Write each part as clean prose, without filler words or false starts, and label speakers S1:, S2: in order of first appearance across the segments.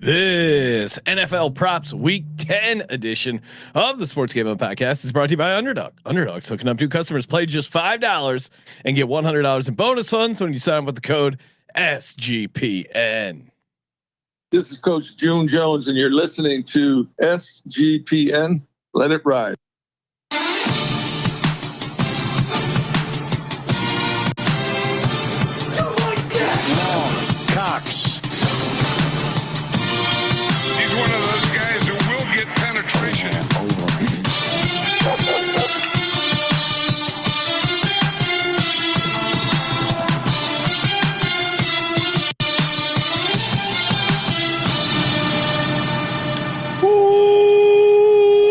S1: This NFL Props Week 10 edition of the Sports Gambling Podcast is brought to you by Underdog. Underdog's hooking up new customers. Play just $5 and get $100 in bonus funds when you sign up with the code SGPN.
S2: This is Coach June Jones, and you're listening to SGPN. Let it ride.
S3: Cox.
S4: He's one of those guys who will get penetration.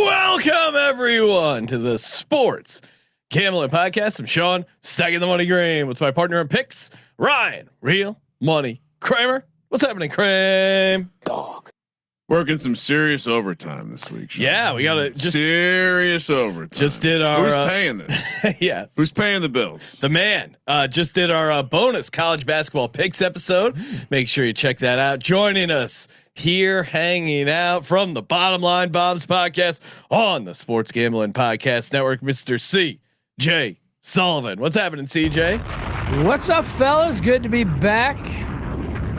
S1: Welcome everyone to the Sports Gambling Podcast. I'm Sean, stacking the money green with my partner in picks, Ryan, Real Money Kramer. What's happening, Kramer?
S3: Dog. Working some serious overtime this week. Sean.
S1: Yeah, we got to just
S3: serious overtime.
S1: Just did our
S3: Who's paying this?
S1: Yes.
S3: Who's paying the bills?
S1: The man just did our bonus college basketball picks episode. Make sure you check that out. Joining us here, hanging out from the Bottom Line Bombs podcast on the Sports Gambling Podcast Network, Mr. CJ Sullivan. What's happening, CJ?
S5: What's up, fellas? Good to be back.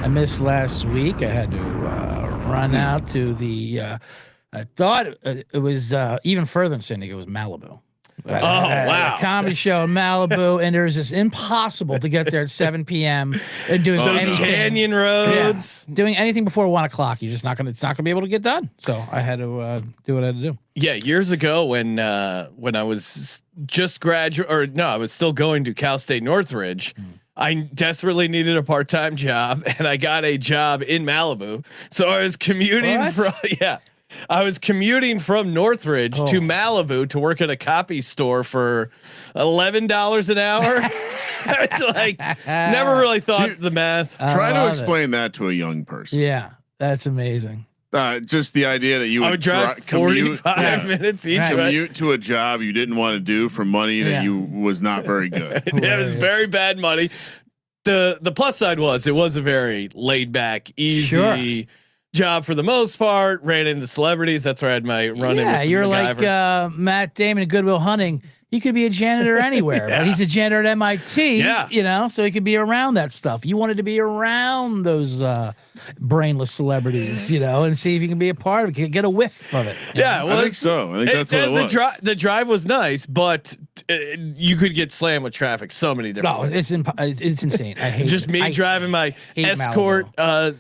S5: I missed last week. I had to run out to the. I thought it was even further than San Diego. It was Malibu.
S1: Oh wow!
S5: A comedy show in Malibu, and there's this impossible to get there at 7 p.m. and doing
S1: Those
S5: anything.
S1: canyon roads.
S5: Yeah. Doing anything before 1 o'clock, you're just not gonna. It's not gonna be able to get done. So I had to do what I had to do.
S1: Yeah, years ago when I was just I was still going to Cal State Northridge. I desperately needed a part-time job, and I got a job in Malibu. So I was commuting I was commuting from Northridge to Malibu to work at a copy store for $11 an hour. It's like never really thought the math.
S3: Try to explain that to a young person.
S5: Yeah, that's amazing.
S3: Just the idea that you
S1: I would drive 45 minutes each way.
S3: Commute to a job you didn't want to do for money that you was not very good.
S1: It was very bad money. The plus side was it was a very laid back, easy job for the most part. Ran into celebrities. That's where I had my run in.
S5: Yeah,
S1: with
S5: you're
S1: MacGyver.
S5: like Matt Damon in Good Will Hunting. He could be a janitor anywhere, but he's a janitor at MIT.
S1: Yeah.
S5: You know, so he could be around that stuff. You wanted to be around those brainless celebrities, you know, and see if you can be a part of it, get a whiff of it.
S1: Yeah, well,
S3: I think so. I think that's what it was.
S1: The drive was nice, but you could get slammed with traffic so many different ways.
S5: It's insane. I hate
S1: Just
S5: it.
S1: me driving my Escort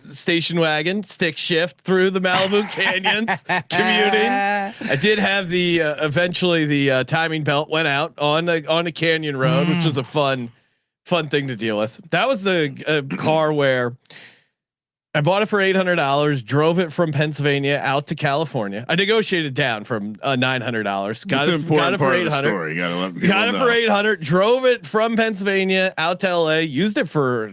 S1: station wagon stick shift through the Malibu canyons, commuting. I did have the eventually the timing belt went out on a canyon road, which was a fun thing to deal with. That was the car where I bought it for $800, drove it from Pennsylvania out to California. I negotiated down from $900. Got it for $800. Got it for $800. Drove it from Pennsylvania out to LA. Used it for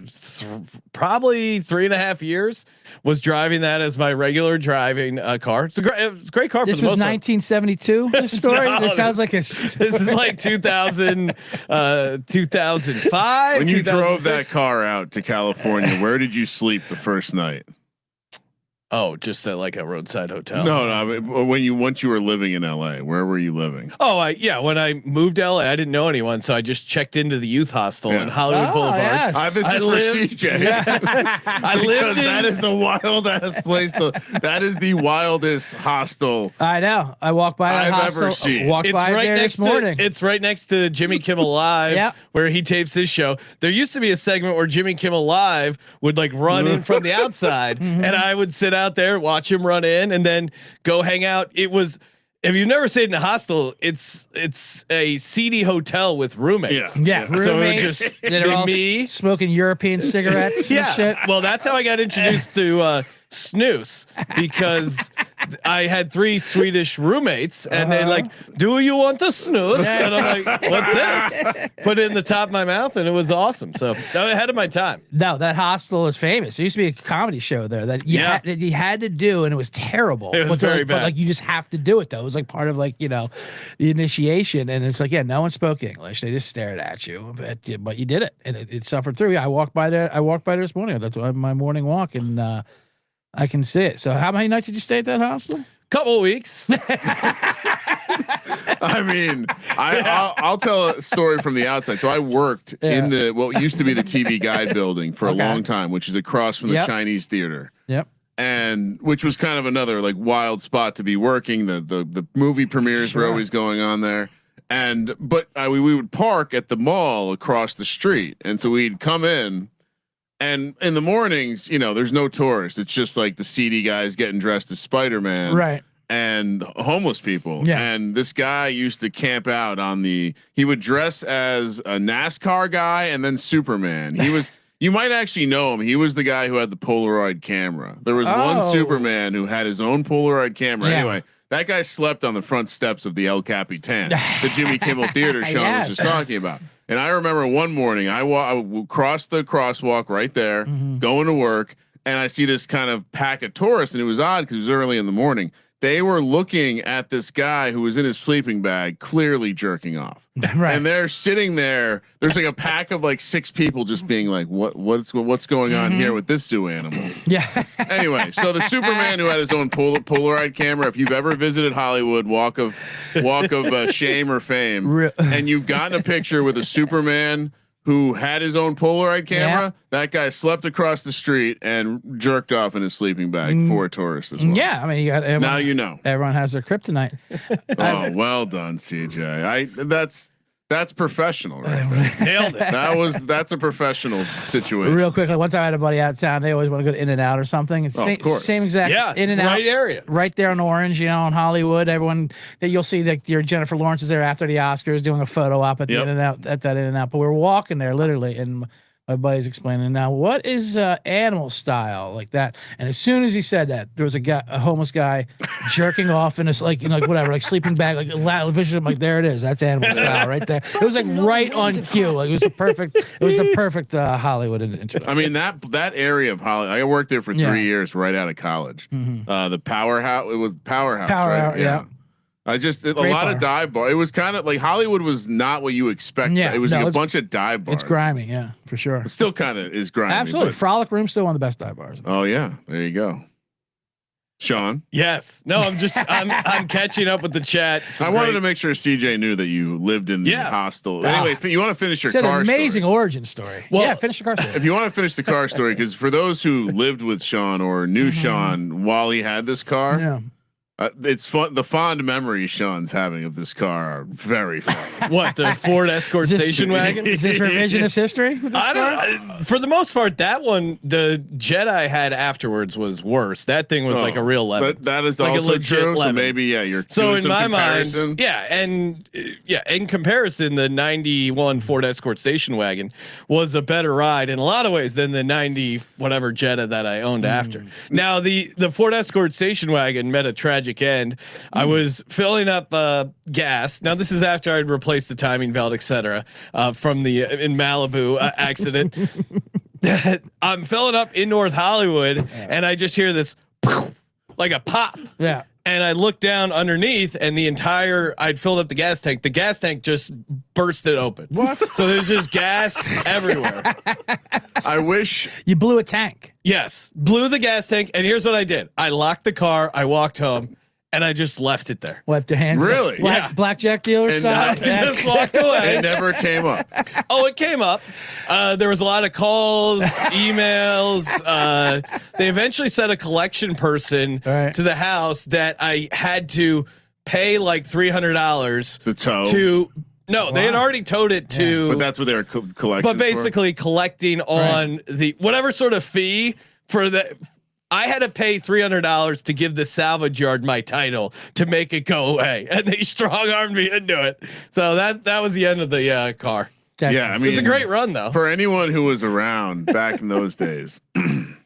S1: probably 3.5 years. Was driving that as my regular driving car. It's a great car.
S5: This
S1: for the
S5: was
S1: most
S5: 1972. This story.
S1: No,
S5: this sounds like a.
S1: This is like 2000, 2005.
S3: When you drove that car out to California, where did you sleep the first night?
S1: Oh, just at like a roadside hotel.
S3: No. Once you were living in LA, where were you living?
S1: Oh, when I moved to LA, I didn't know anyone, so I just checked into the youth hostel in Hollywood Boulevard.
S5: Yes.
S3: This is for CJ.
S1: Yeah. I lived in
S3: that is the wild ass place. That is the wildest hostel
S5: I know. I walked by that
S3: I've
S5: hostel.
S3: ever seen.
S5: Walked by
S1: right
S5: there
S1: next
S5: this morning.
S1: It's right next to Jimmy Kimmel Live,
S5: Yep.
S1: where he tapes his show. There used to be a segment where Jimmy Kimmel Live would like run in from the outside, and I would sit out there, watch him run in, and then go hang out. It was. If you've never stayed in a hostel, it's a seedy hotel with roommates.
S5: Yeah,
S1: So it
S5: roommates
S1: just
S5: that are all
S1: me
S5: smoking European cigarettes. And shit.
S1: Well, that's how I got introduced to snooze, because I had 3 Swedish roommates, and they're like, "Do you want to snooze?" And I'm like, "What's this?" Put it in the top of my mouth, and it was awesome. So I was ahead of my time.
S5: No, that hostel is famous. There used to be a comedy show there that you had to do, and it was terrible.
S1: It was very bad.
S5: But like you just have to do it though. It was like part of like the initiation, and it's like no one spoke English. They just stared at you, but you did it, and it suffered through. Yeah, I walked by there. I walked by there this morning. That's my morning walk, and I can see it. So how many nights did you stay at that hostel?
S1: Couple of weeks.
S3: I mean, I'll tell a story from the outside. So I worked in the what used to be the TV Guide building for a long time, which is across from the Chinese theater.
S5: Yep.
S3: And which was kind of another like wild spot to be working. The movie premieres were always going on there. But we would park at the mall across the street, and so we'd come in. And in the mornings, there's no tourists. It's just like the seedy guys getting dressed as Spider-Man,
S5: right?
S3: And homeless people. Yeah. And this guy used to camp out he would dress as a NASCAR guy and then Superman. He was, you might actually know him. He was the guy who had the Polaroid camera. There was one Superman who had his own Polaroid camera. Anyway, that guy slept on the front steps of the El Capitan, the Jimmy Kimmel Theater Sean was just talking about. And I remember one morning I crossed the crosswalk right there, going to work, and I see this kind of pack of tourists, and it was odd because it was early in the morning. They were looking at this guy who was in his sleeping bag, clearly jerking off. Right. And they're sitting there. There's like a pack of like 6 people just being like, what's going on here with this zoo animal? Yeah. Anyway, so the Superman who had his own Polaroid camera. If you've ever visited Hollywood, walk of shame or fame, and you've gotten a picture with a Superman who had his own Polaroid camera, that guy slept across the street and jerked off in his sleeping bag for a tourist as well. Yeah,
S5: I mean, you got everyone,
S3: now you know.
S5: Everyone has their kryptonite.
S3: Oh, well done, CJ. That's professional, right?
S1: Nailed it.
S3: That's a professional situation.
S5: Real quickly, one time I had a buddy out of town. They always want to go to In-N-Out or something. It's same exact In-N-Out,
S1: right area,
S5: right there on Orange. In Hollywood. Everyone you'll see that your Jennifer Lawrence is there after the Oscars doing a photo op at the In-N-Out at that In-N-Out. But we were walking there literally, and my buddy's explaining now what is animal style like that. And as soon as he said that, there was a homeless guy jerking off in his whatever, like sleeping bag, like a vision. I'm like, there it is. That's animal style right there. It was like right on cue. Like it was the perfect Hollywood introduction.
S3: I mean that area of Hollywood. I worked there for 3 years right out of college. The Powerhouse. It was Powerhouse. Right? Yeah. A lot of dive bar. It was kind of like Hollywood was not what you expect. Yeah, it was like a bunch of dive bars.
S5: It's grimy, yeah, for sure.
S3: It still kind of is grimy.
S5: Absolutely. Frolic Room's still one of the best dive bars.
S3: Oh yeah, there you go. Sean?
S1: Yes. No, I'm catching up with the chat.
S3: I wanted to make sure CJ knew that you lived in the hostel. Anyway, you want to finish your car
S5: story. It's an amazing
S3: story.
S5: origin story. Well, finish the car story.
S3: If you want to finish the car story, because for those who lived with Sean or knew Sean while he had this car, it's fun. The fond memories Sean's having of this car are very fun.
S1: What, the Ford Escort station wagon?
S5: Is this revisionist history with this car?
S1: For the most part, that one, the Jet I had afterwards was worse. That thing was like a real lemon.
S3: But that is like also true. Lemon. So maybe you're
S1: so
S3: doing
S1: in my
S3: comparison.
S1: mind, in comparison, the '91 Ford Escort station wagon was a better ride in a lot of ways than the '90 whatever Jetta that I owned after. Now the Ford Escort station wagon met a tragic end. I was filling up gas. Now this is after I'd replaced the timing belt, etc. From the in Malibu accident. I'm filling up in North Hollywood, and I just hear this like a pop.
S5: Yeah.
S1: And I looked down underneath, and I'd filled up the gas tank. The gas tank just bursted open.
S5: What?
S1: So there's just gas everywhere.
S3: I wish
S5: you blew a tank.
S1: Yes, blew the gas tank. And here's what I did: I locked the car. I walked home, and I just left it there.
S5: Wiped your hands.
S3: Really?
S5: Blackjack dealer style.
S1: Just walked away.
S3: It never came up.
S1: Oh, it came up. There was a lot of calls, emails. They eventually sent a collection person to the house that I had to pay like $300
S3: the tow
S1: to. No, they had already towed it to.
S3: But that's what they were collecting.
S1: But basically collecting on the whatever sort of fee for the. I had to pay $300 to give the salvage yard my title to make it go away, and they strong armed me into it. So that was the end of the car.
S5: I
S3: mean,
S1: it's a great run though.
S3: For anyone who was around back in those days, and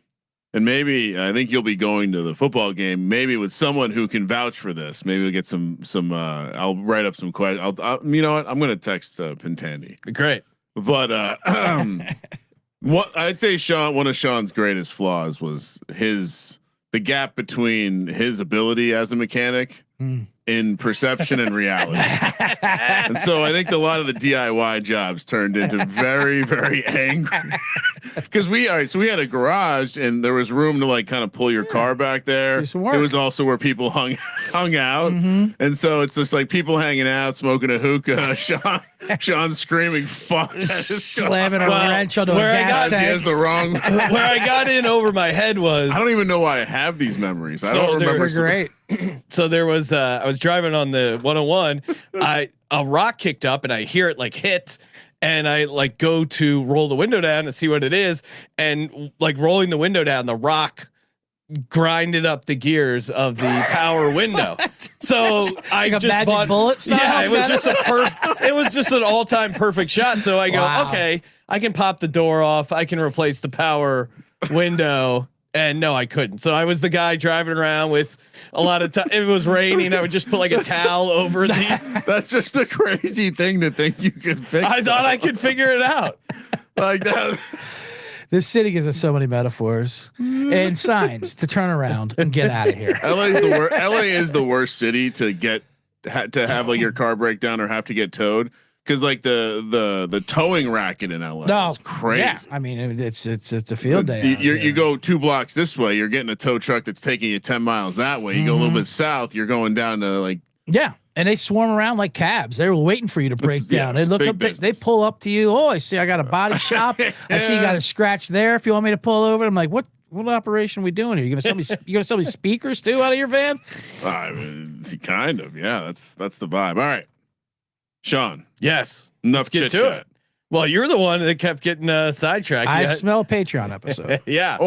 S3: maybe I think you'll be going to the football game, maybe with someone who can vouch for this. Maybe we'll get some. I'll write up some questions. You know what? I'm going to text Pintandy.
S1: Great,
S3: but what I'd say, one of Sean's greatest flaws was the gap between his ability as a mechanic in perception and reality. And so I think a lot of the DIY jobs turned into very, very angry because we had a garage and there was room to like kind of pull your car back there. It was also where people hung out. And so it's just like people hanging out, smoking a hookah, Sean screaming, fuck,
S5: slamming a wrench on the gas tank.
S3: He has the wrong.
S1: Where I got in over my head was,
S3: I don't even know why I have these memories. I don't remember.
S5: Great.
S1: So there was, I was driving on the 101. A rock kicked up and I hear it like hit, and I like go to roll the window down to see what it is, and like rolling the window down, the rock grinded up the gears of the power window. So I
S5: like
S1: just bought
S5: bullet style.
S1: Yeah, it was just it was just an all-time perfect shot. So I go, okay, I can pop the door off. I can replace the power window. And no, I couldn't. So I was the guy driving around with a lot of time. If it was raining, I would just put like a towel over the.
S3: That's just a crazy thing to think you could fix.
S1: I thought I could figure it out.
S3: Like that.
S5: This city gives us so many metaphors and signs to turn around and get out of here.
S3: LA is the worst city to have like your car break down or have to get towed. Cause like the towing racket in LA is crazy. Yeah,
S5: I mean it's a field day.
S3: You go 2 blocks this way, you're getting a tow truck that's taking you 10 miles that way. You go a little bit south, you're going down to like
S5: and they swarm around like cabs. They're waiting for you to break down. They look up, they pull up to you. Oh, I see. I got a body shop. I see you got a scratch there. If you want me to pull over, I'm like, what operation are we doing here? You gonna sell me speakers too out of your van?
S3: I mean, kind of. Yeah, that's the vibe. All right. Sean.
S1: Yes.
S3: Enough chit chat.
S1: Well, you're the one that kept getting sidetracked.
S5: I smell a Patreon episode.
S1: Yeah.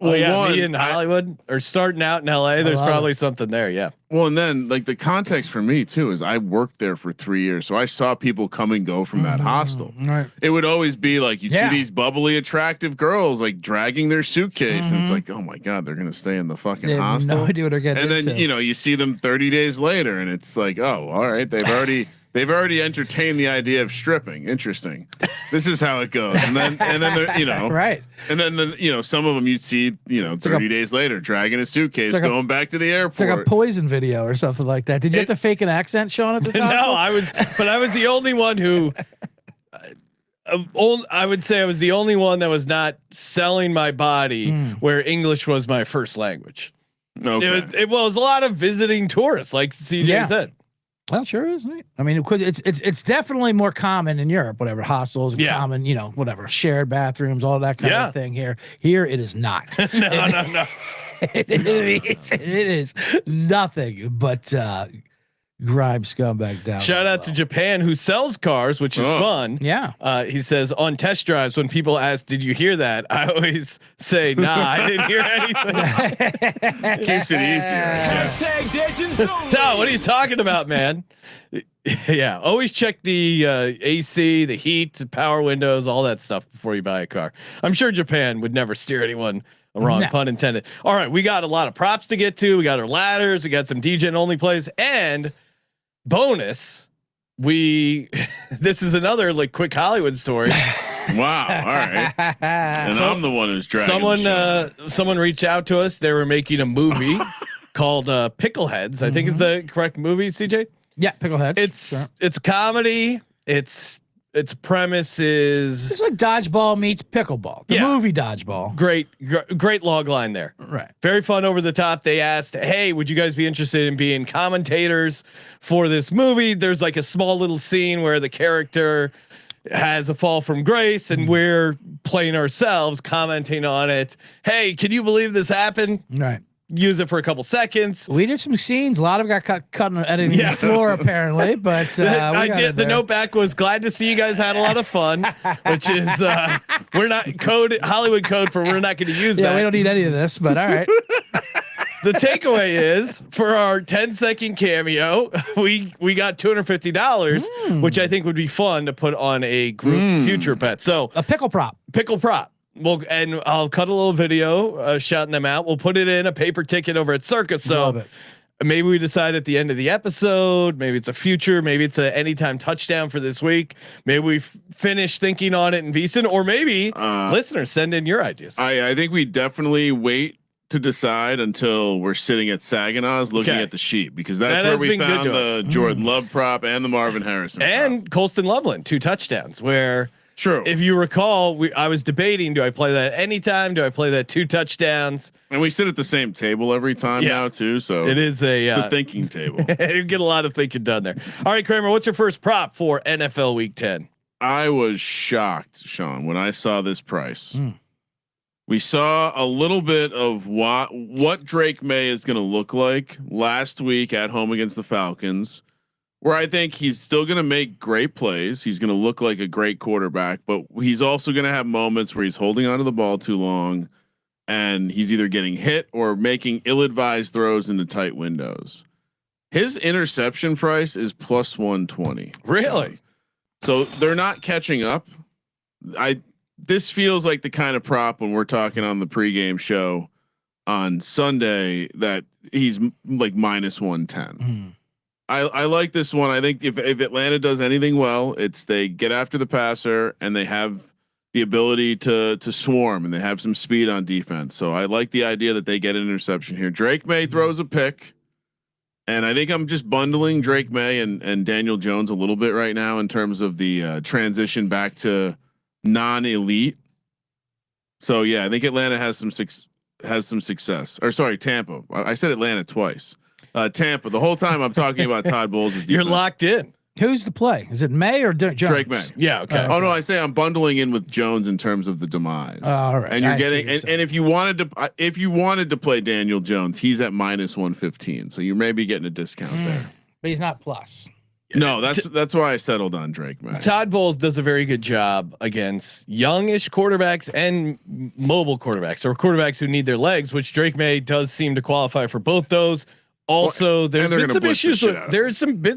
S3: Me
S1: in Hollywood or starting out in LA. There's probably something there. Yeah.
S3: Well, and then like the context for me too is I worked there for 3 years, so I saw people come and go from that hostel.
S5: Right.
S3: It would always be like you'd see these bubbly, attractive girls like dragging their suitcase, and it's like, oh my god, they're gonna stay in the fucking hostel.
S5: No idea what they're getting.
S3: And then you see them 30 days later, and it's like, oh, all right, they've already entertained the idea of stripping. Interesting. This is how it goes. And then
S5: right.
S3: And then some of them you'd see, 30 days later dragging a suitcase, going back to the airport.
S5: It's like a Poison video or something like that. Did you have to fake an accent, Sean, at this hostel?
S1: No, I was the only one who I would say I was the only one that was not selling my body where English was my first language.
S3: Okay.
S1: It was a lot of visiting tourists, like CJ said.
S5: Well, sure is, right? I mean, because it's definitely more common in Europe, whatever hostels, common, whatever shared bathrooms, all that kind of thing. Here it is not.
S1: No.
S5: It is nothing but grime scumbag down.
S1: Shout out to Japan, who sells cars, which is fun.
S5: Yeah.
S1: He says on test drives, when people ask, "Did you hear that?" I always say, "Nah, I didn't hear anything."
S3: Keeps it easier.
S1: No, what are you talking about, man? Yeah, always check the AC, the heat, the power windows, all that stuff before you buy a car. I'm sure Japan would never steer anyone wrong, pun intended. All right, we got a lot of props to get to. We got our ladders. We got some DegensOnly plays, and bonus. This is another like quick Hollywood story.
S3: Wow. All right. And I'm the one who's dragging.
S1: Someone reached out to us. They were making a movie called Pickleheads. I think is the correct movie, CJ.
S5: Yeah, Pickleheads.
S1: It's comedy. Its premise is
S5: it's like dodgeball meets pickleball. The movie Dodgeball.
S1: Great log line there.
S5: Right.
S1: Very fun, over the top. They asked, "Hey, would you guys be interested in being commentators for this movie?" There's like a small little scene where the character has a fall from grace and we're playing ourselves, commenting on it. Hey, can you believe this happened?
S5: Right.
S1: Use it for a couple seconds.
S5: We did some scenes. A lot of it got cut and editing the floor apparently, but
S1: I did. The note back was glad to see you guys had a lot of fun, which is we're not Hollywood code for we're not going to use that.
S5: Yeah, we don't need any of this, but all right.
S1: The takeaway is for our 10-second cameo, we got $250, which I think would be fun to put on a group future bet. So
S5: a pickle prop.
S1: Well, and I'll cut a little video shouting them out. We'll put it in a paper ticket over at Circus. So maybe we decide at the end of the episode, maybe it's a future, maybe it's a anytime touchdown for this week. Maybe we finish thinking on it in VSiN, or maybe listeners send in your ideas.
S3: I think we definitely wait to decide until we're sitting at Saginaw's looking at the sheet, because that's where we found the Jordan Love prop and the Marvin Harrison
S1: and
S3: prop.
S1: Colston Loveland 2 touchdowns. Where
S3: true,
S1: if you recall, I was debating: do I play that anytime? Do I play that 2 touchdowns?
S3: And we sit at the same table every time now too. So
S1: it is a
S3: thinking table.
S1: You get a lot of thinking done there. All right, Kramer, what's your first prop for NFL Week 10?
S3: I was shocked, Sean, when I saw this price. We saw a little bit of what Drake May is going to look like last week at home against the Falcons, where I think he's still going to make great plays. He's going to look like a great quarterback, but he's also going to have moments where he's holding onto the ball too long and he's either getting hit or making ill-advised throws into tight windows. His interception price is plus 120.
S1: Really?
S3: So they're not catching up. This feels like the kind of prop when we're talking on the pregame show on Sunday that he's like minus 110. I like this one. I think if Atlanta does anything well, it's they get after the passer and they have the ability to swarm and they have some speed on defense. So I like the idea that they get an interception here. Drake May throws a pick. And I think I'm just bundling Drake May and Daniel Jones a little bit right now in terms of the transition back to non-elite. So yeah, I think Atlanta has some success. Or sorry, Tampa. I said Atlanta twice. Tampa. The whole time I'm talking about Todd Bowles'
S1: You're locked in.
S5: Who's the play? Is it May or Jones?
S3: Drake May.
S1: Yeah. Okay.
S3: Oh no, I say I'm bundling in with Jones in terms of the demise.
S5: All right.
S3: And you're getting and if you wanted to play Daniel Jones, he's at minus 115. So you may be getting a discount there.
S5: But he's not plus.
S3: No, that's why I settled on Drake May.
S1: Todd Bowles does a very good job against youngish quarterbacks and mobile quarterbacks, or quarterbacks who need their legs, which Drake May does seem to qualify for both those. Also, there's been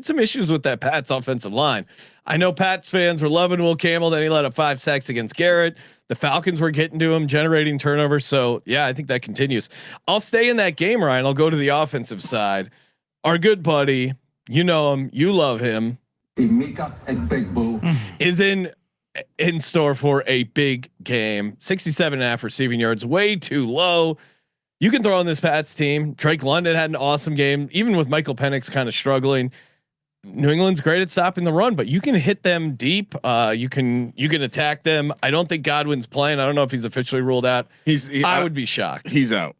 S1: some issues with that Pats offensive line. I know Pats fans were loving Will Campbell. Then he let up 5 sacks against Garrett. The Falcons were getting to him, generating turnovers. So yeah, I think that continues. I'll stay in that game, Ryan. I'll go to the offensive side. Our good buddy, you know him, you love him, is in store for a big game. 67.5 receiving yards, way too low. You can throw on this Pats team. Drake London had an awesome game, even with Michael Penix kind of struggling. New England's great at stopping the run, but you can hit them deep. You can attack them. I don't think Godwin's playing. I don't know if he's officially ruled out. I would be shocked.
S3: He's out.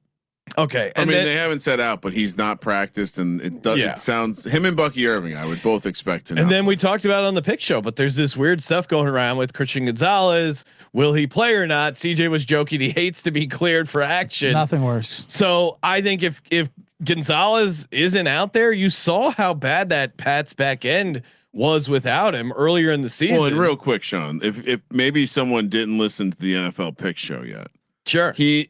S1: Okay.
S3: I mean, they haven't said out, but he's not practiced, and it does. Yeah. It sounds him and Bucky Irving. I would both expect to.
S1: And then we talked about it on the pick show, but there's this weird stuff going around with Christian Gonzalez. Will he play or not? CJ was joking. He hates to be cleared for action.
S5: Nothing worse.
S1: So I think if Gonzalez isn't out there, you saw how bad that Pats back end was without him earlier in the season.
S3: Well, and real quick, Sean, if maybe someone didn't listen to the NFL pick show yet,
S1: sure,
S3: he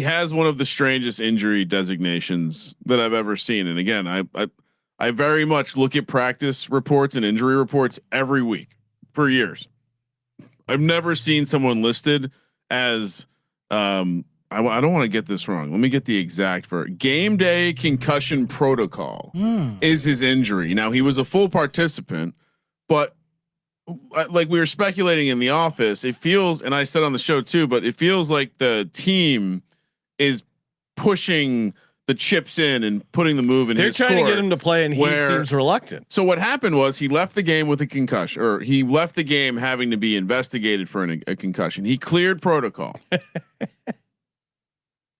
S3: has one of the strangest injury designations that I've ever seen. And again, I very much look at practice reports and injury reports every week for years. I've never seen someone listed as, I don't want to get this wrong. Let me get the exact for game day concussion protocol is his injury. Now he was a full participant, but like we were speculating in the office, it feels, and I said on the show too, but it feels like the team is pushing the chips in and putting the move in.
S1: They're trying to get him to play, and he seems reluctant.
S3: So what happened was he left the game with a concussion, or he left the game having to be investigated for a concussion. He cleared protocol,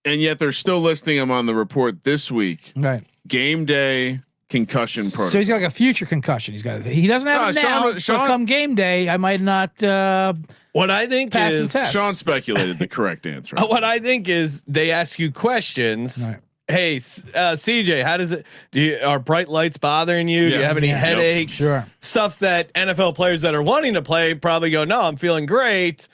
S3: and yet they're still listing him on the report this week.
S5: Right,
S3: game day concussion protocol.
S5: So he's got like a future concussion. He doesn't have it now. So come game day, I might not.
S1: What I think is
S3: Sean speculated the correct answer.
S1: What I think is they ask you questions. Right. Hey, CJ, how does it? Are bright lights bothering you? Yeah. Do you have any headaches?
S5: Yep. Sure.
S1: Stuff that NFL players that are wanting to play probably go, no, I'm feeling great.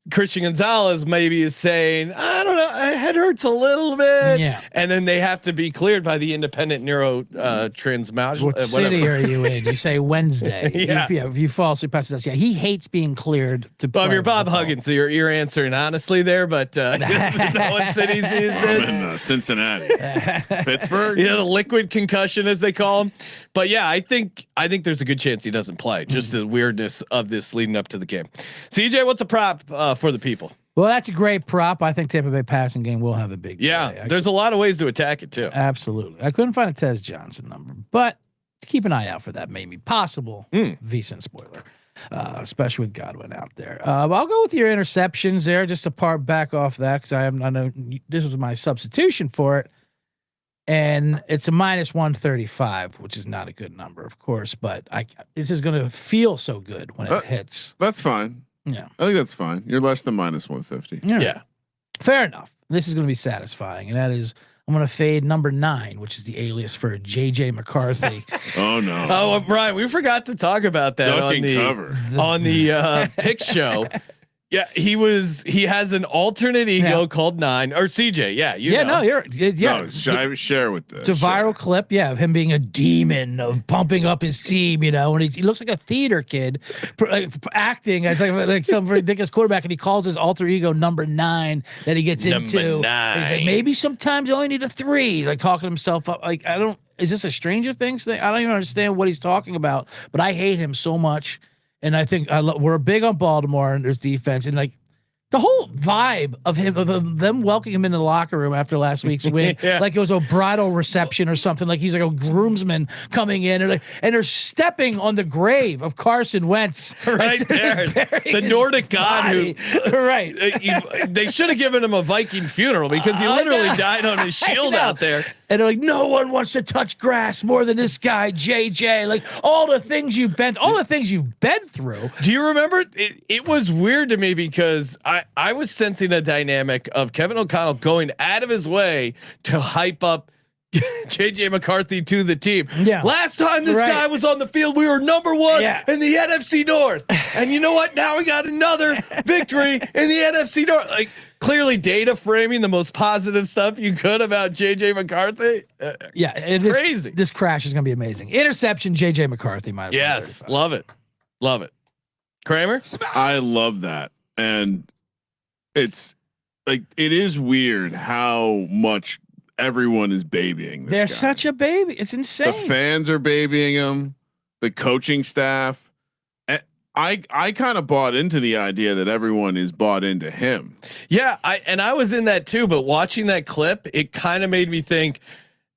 S1: Christian Gonzalez maybe is saying, I don't know, my head hurts a little bit.
S5: Yeah.
S1: And then they have to be cleared by the independent transmouth.
S5: What city are you in? You say Wednesday.
S1: Yeah.
S5: If you fall asleep past this, yeah. He hates being cleared to
S1: Bob, you're Bob Huggins, so you're answering honestly there, but no what cities is
S3: it? I'm in Cincinnati. Pittsburgh.
S1: The liquid concussion as they call him. But yeah, I think there's a good chance he doesn't play. Just the weirdness of this leading up to the game. CJ, what's a prop for the people?
S5: Well, that's a great prop. I think Tampa Bay passing game will have a big
S1: Yeah, there's a lot of ways to attack it too.
S5: Absolutely. I couldn't find a Tez Johnson number, but keep an eye out for that maybe possible VSiN spoiler, especially with Godwin out there. I'll go with your interceptions there just to back off that because I know this was my substitution for it. And it's a -135, which is not a good number, of course, but this is going to feel so good when it hits.
S3: That's fine.
S5: Yeah.
S3: I think that's fine. You're less than -150.
S1: Yeah.
S5: Fair enough. This is going to be satisfying. And that is, I'm going to fade number 9, which is the alias for JJ McCarthy.
S3: Oh, no.
S1: Oh, Brian, we forgot to talk about that
S3: Ducking
S1: on the pick show. Yeah, he has an alternate ego called 9 or CJ. Yeah,
S3: No, share with this.
S5: It's a viral clip, of him being a demon of pumping up his team, and he looks like a theater kid acting as like some ridiculous quarterback, and he calls his alter ego number 9 that he gets into.
S1: 9.
S5: He's like, maybe sometimes you only need a 3, like talking himself up. Like, is this a Stranger Things thing? I don't even understand what he's talking about, but I hate him so much. And I think we're big on Baltimore and there's defense, and like the whole vibe of them welcoming him into the locker room after last week's win, like it was a bridal reception or something. Like he's like a groomsman coming in, and they're stepping on the grave of Carson Wentz,
S1: right there, the Nordic god who,
S5: right?
S1: They should have given him a Viking funeral because he literally died on his shield out there.
S5: And they're like, no one wants to touch grass more than this guy, JJ. Like all the things you've been through.
S1: Do you remember? It was weird to me because I was sensing a dynamic of Kevin O'Connell going out of his way to hype up JJ McCarthy to the team.
S5: Yeah.
S1: Last time this guy was on the field, we were number 1 in the NFC North. And you know what? Now we got another victory in the NFC North. Like clearly data framing the most positive stuff you could about JJ McCarthy.
S5: Crazy. This crash is going to be amazing. Interception, JJ McCarthy.
S1: Yes. Love it. Love it. Kramer?
S3: I love that. And it's like, it is weird how much everyone is babying this
S5: They're
S3: guy.
S5: such a baby. It's insane.
S3: The fans are babying him. The coaching staff. I kind of bought into the idea that everyone is bought into him.
S1: Yeah, I was in that too, but watching that clip, it kind of made me think.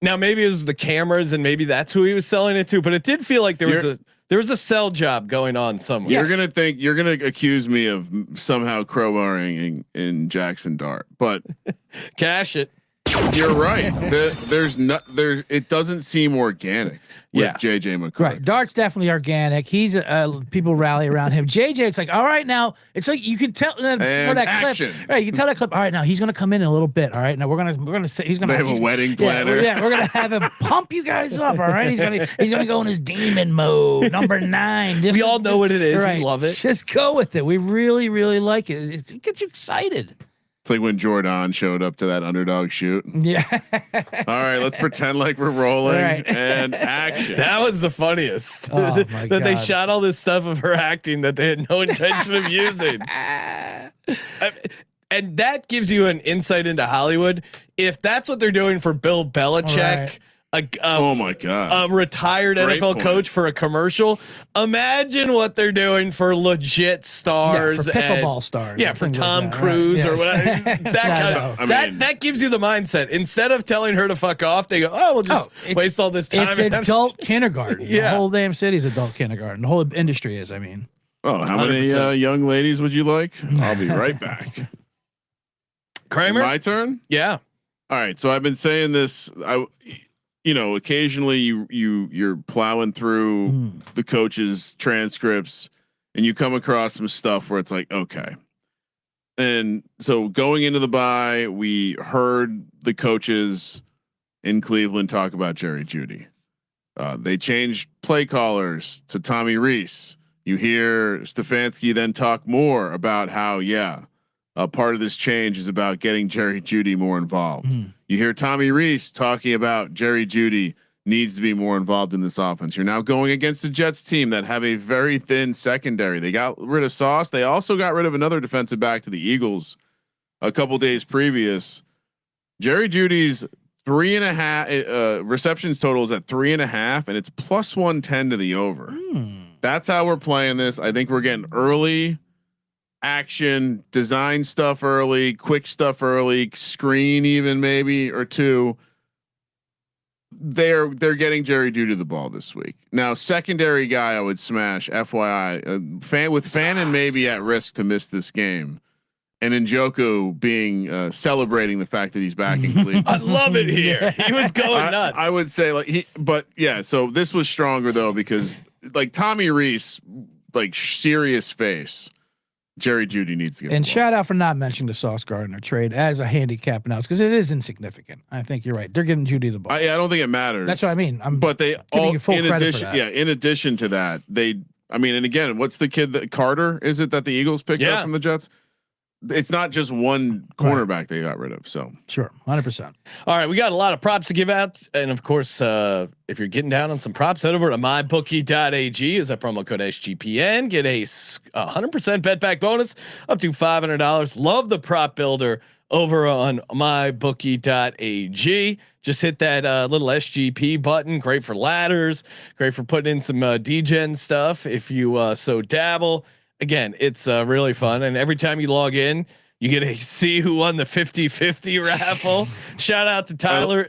S1: Now maybe it was the cameras, and maybe that's who he was selling it to. But it did feel like there was a sell job going on somewhere.
S3: You're gonna accuse me of somehow crowbarring in Jackson Dart, but
S1: cash it.
S3: You're right. It doesn't seem organic with JJ McCarthy.
S5: Right. Dart's definitely organic. He's people rally around him. JJ, it's like, all right, now it's like you can tell for that
S3: action.
S5: clip. Right. You can tell that clip. All right, now he's gonna come in a little bit. All right. Now we're gonna say he's gonna
S3: have a wedding planner.
S5: Yeah, we're gonna have him pump you guys up. All right. He's gonna go in his demon mode. Number 9.
S1: We all know what it is.
S5: Right.
S1: We love it.
S5: Just go with it. We really, really like it. It gets you excited.
S3: It's like when Jordan showed up to that underdog shoot.
S5: Yeah.
S3: All right, let's pretend like we're rolling and action.
S1: That was the funniest.
S5: Oh, my
S1: that
S5: God.
S1: they shot all this stuff of her acting that they had no intention of using. And that gives you an insight into Hollywood. If that's what they're doing for Bill Belichick,
S3: oh my God,
S1: a retired NFL coach for a commercial. Imagine what they're doing for legit stars,
S5: for pickleball stars.
S1: Yeah, for Tom Cruise or whatever. That gives you the mindset. Instead of telling her to fuck off, they go, "Oh, we'll just waste all this time."
S5: It's adult kindergarten.
S1: Yeah.
S5: The whole damn city's adult kindergarten. The whole industry is. I mean,
S3: how many young ladies would you like? I'll be right back.
S1: Kramer,
S3: my turn.
S1: Yeah.
S3: All right. So I've been saying this. Occasionally you're plowing through the coaches' transcripts and you come across some stuff where it's like, okay. And so going into the bye, we heard the coaches in Cleveland talk about Jerry Jeudy. They changed play callers to Tommy Rees. You hear Stefanski then talk more about how, part of this change is about getting Jerry Jeudy more involved. You hear Tommy Rees talking about Jerry Jeudy needs to be more involved in this offense. You're now going against the Jets team that have a very thin secondary. They got rid of Sauce. They also got rid of another defensive back to the Eagles a couple days previous. Jerry Judy's 3.5 receptions total is at 3.5, and it's +110 to the over. That's how we're playing this. I think we're getting early action, design stuff early, quick stuff early, screen even maybe or two. They're getting Jerry Jeudy the ball this week. Now, secondary guy I would smash. FYI, Fannin maybe at risk to miss this game, and Njoku being celebrating the fact that he's back in Cleveland.
S1: I love it here. He was going nuts.
S3: I would say but yeah. So this was stronger though because like Tommy Reese, like serious face. Jerry Jeudy needs to get.
S5: And shout out for not mentioning the Sauce Gardner trade as a handicap analysis because it is insignificant. I think you're right. They're getting Jeudy the ball.
S3: I don't think it matters.
S5: That's what I mean.
S3: But they all
S5: full
S3: in
S5: credit
S3: addition,
S5: for that.
S3: in addition to that, and again, what's the kid that Carter is it that the Eagles picked up from the Jets? It's not just one cornerback they got rid of. So
S5: sure, 100%.
S1: All right, we got a lot of props to give out, and of course, if you're getting down on some props, head over to mybookie.ag. Is that promo code SGPN? Get a 100% bet back bonus up to $500. Love the prop builder over on mybookie.ag. Just hit that little SGP button. Great for ladders. Great for putting in some degen stuff if you so dabble. Again, it's really fun. And every time you log in, you get to see who won the 50-50 raffle. Shout out to Tyler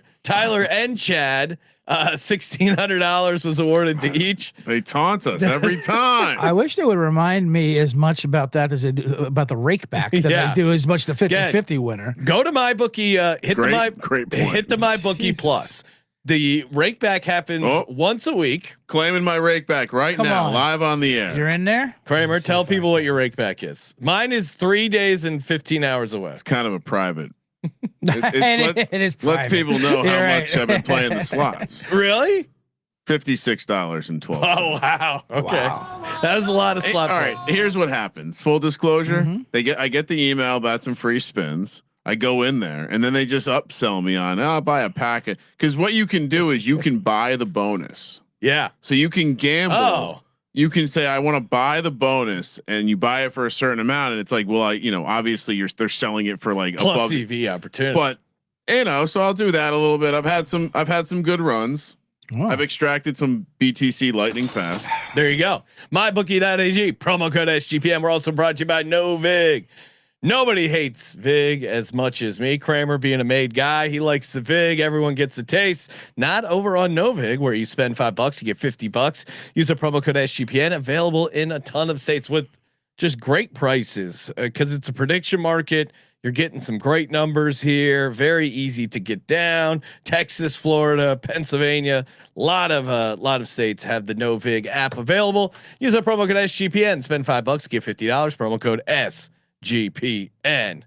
S1: and Chad. $1,600 was awarded to each.
S3: They taunt us every time.
S5: I wish they would remind me as much about that as they do about the rake back that they do as much the 50-50 winner.
S1: Go to MyBookie, hit the MyBookie
S5: Jesus.
S1: Plus. The rake back happens once a week.
S3: Claiming my rake back live on the air.
S5: You're in there,
S1: Kramer. Tell people what your rake back is. Mine is 3 days and 15 hours away.
S3: It's kind of a private.
S5: It is
S3: lets people know how
S5: right.
S3: much I've been playing the slots.
S1: Really?
S3: $56.12.
S1: Oh wow. Okay. Wow. That is a lot of slot.
S3: All right. Here's what happens. Full disclosure. I get the email about some free spins. I go in there and then they just upsell me on, I'll buy a packet. Cause what you can do is you can buy the bonus.
S1: Yeah.
S3: So you can gamble.
S1: Oh.
S3: You can say, I want to buy the bonus and you buy it for a certain amount. And it's like, well, obviously they're selling it for like
S1: plus
S3: above
S1: CV opportunity,
S3: but so I'll do that a little bit. I've had some good runs.
S5: Wow.
S3: I've extracted some BTC lightning fast.
S1: There you go. MyBookie.ag, promo code SGPN. We're also brought to you by NoVig. Nobody hates Vig as much as me. Kramer being a made guy, he likes the Vig. Everyone gets a taste. Not over on NoVig where you spend $5, you get $50. Use a promo code SGPN. Available in a ton of states with just great prices because it's a prediction market. You're getting some great numbers here. Very easy to get down. Texas, Florida, Pennsylvania, a lot of states have the NoVig app available. Use a promo code SGPN. Spend $5, get $50. Promo code SGPN.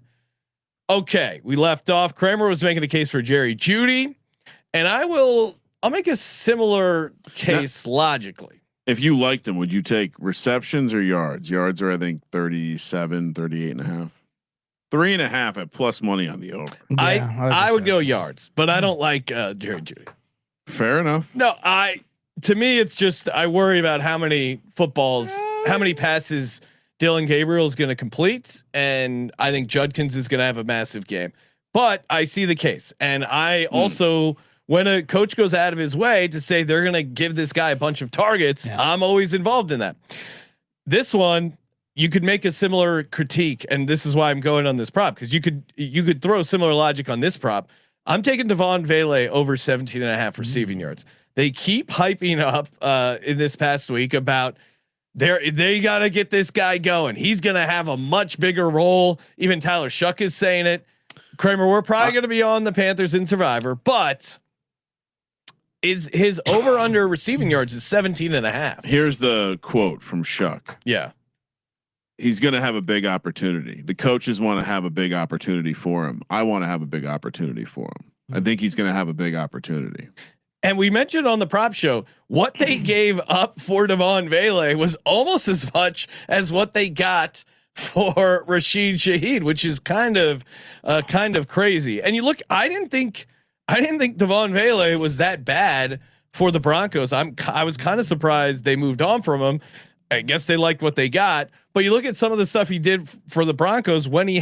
S1: Okay, we left off. Kramer was making a case for Jerry Jeudy, and I'll make a similar case logically.
S3: If you liked him, would you take receptions or yards? Yards are, I think, 37, 38.5. 3.5 at plus money on the over.
S1: Yeah, I would go yards, but I don't like Jerry Jeudy.
S3: Fair enough.
S1: No, to me, it's just I worry about how many passes Dylan Gabriel is going to complete, and I think Judkins is going to have a massive game. But I see the case, and I also, when a coach goes out of his way to say they're going to give this guy a bunch of targets, I'm always involved in that. This one, you could make a similar critique, and this is why I'm going on this prop, because you could throw similar logic on this prop. I'm taking Devon Vele over 17.5 receiving yards. They keep hyping up in this past week about they got to get this guy going. He's going to have a much bigger role. Even Tyler Shuck is saying it. Kramer, we're probably going to be on the Panthers in Survivor, but is his over under receiving yards is 17.5.
S3: Here's the quote from Shuck.
S1: Yeah.
S3: He's going to have a big opportunity. The coaches want to have a big opportunity for him. I want to have a big opportunity for him. I think he's going to have a big opportunity.
S1: And we mentioned on the prop show, what they gave up for Devon Vele was almost as much as what they got for Rashid Shaheed, which is kind of crazy. And you look, I didn't think Devon Vele was that bad for the Broncos. I was kind of surprised they moved on from him. I guess they liked what they got, but you look at some of the stuff he did for the Broncos when he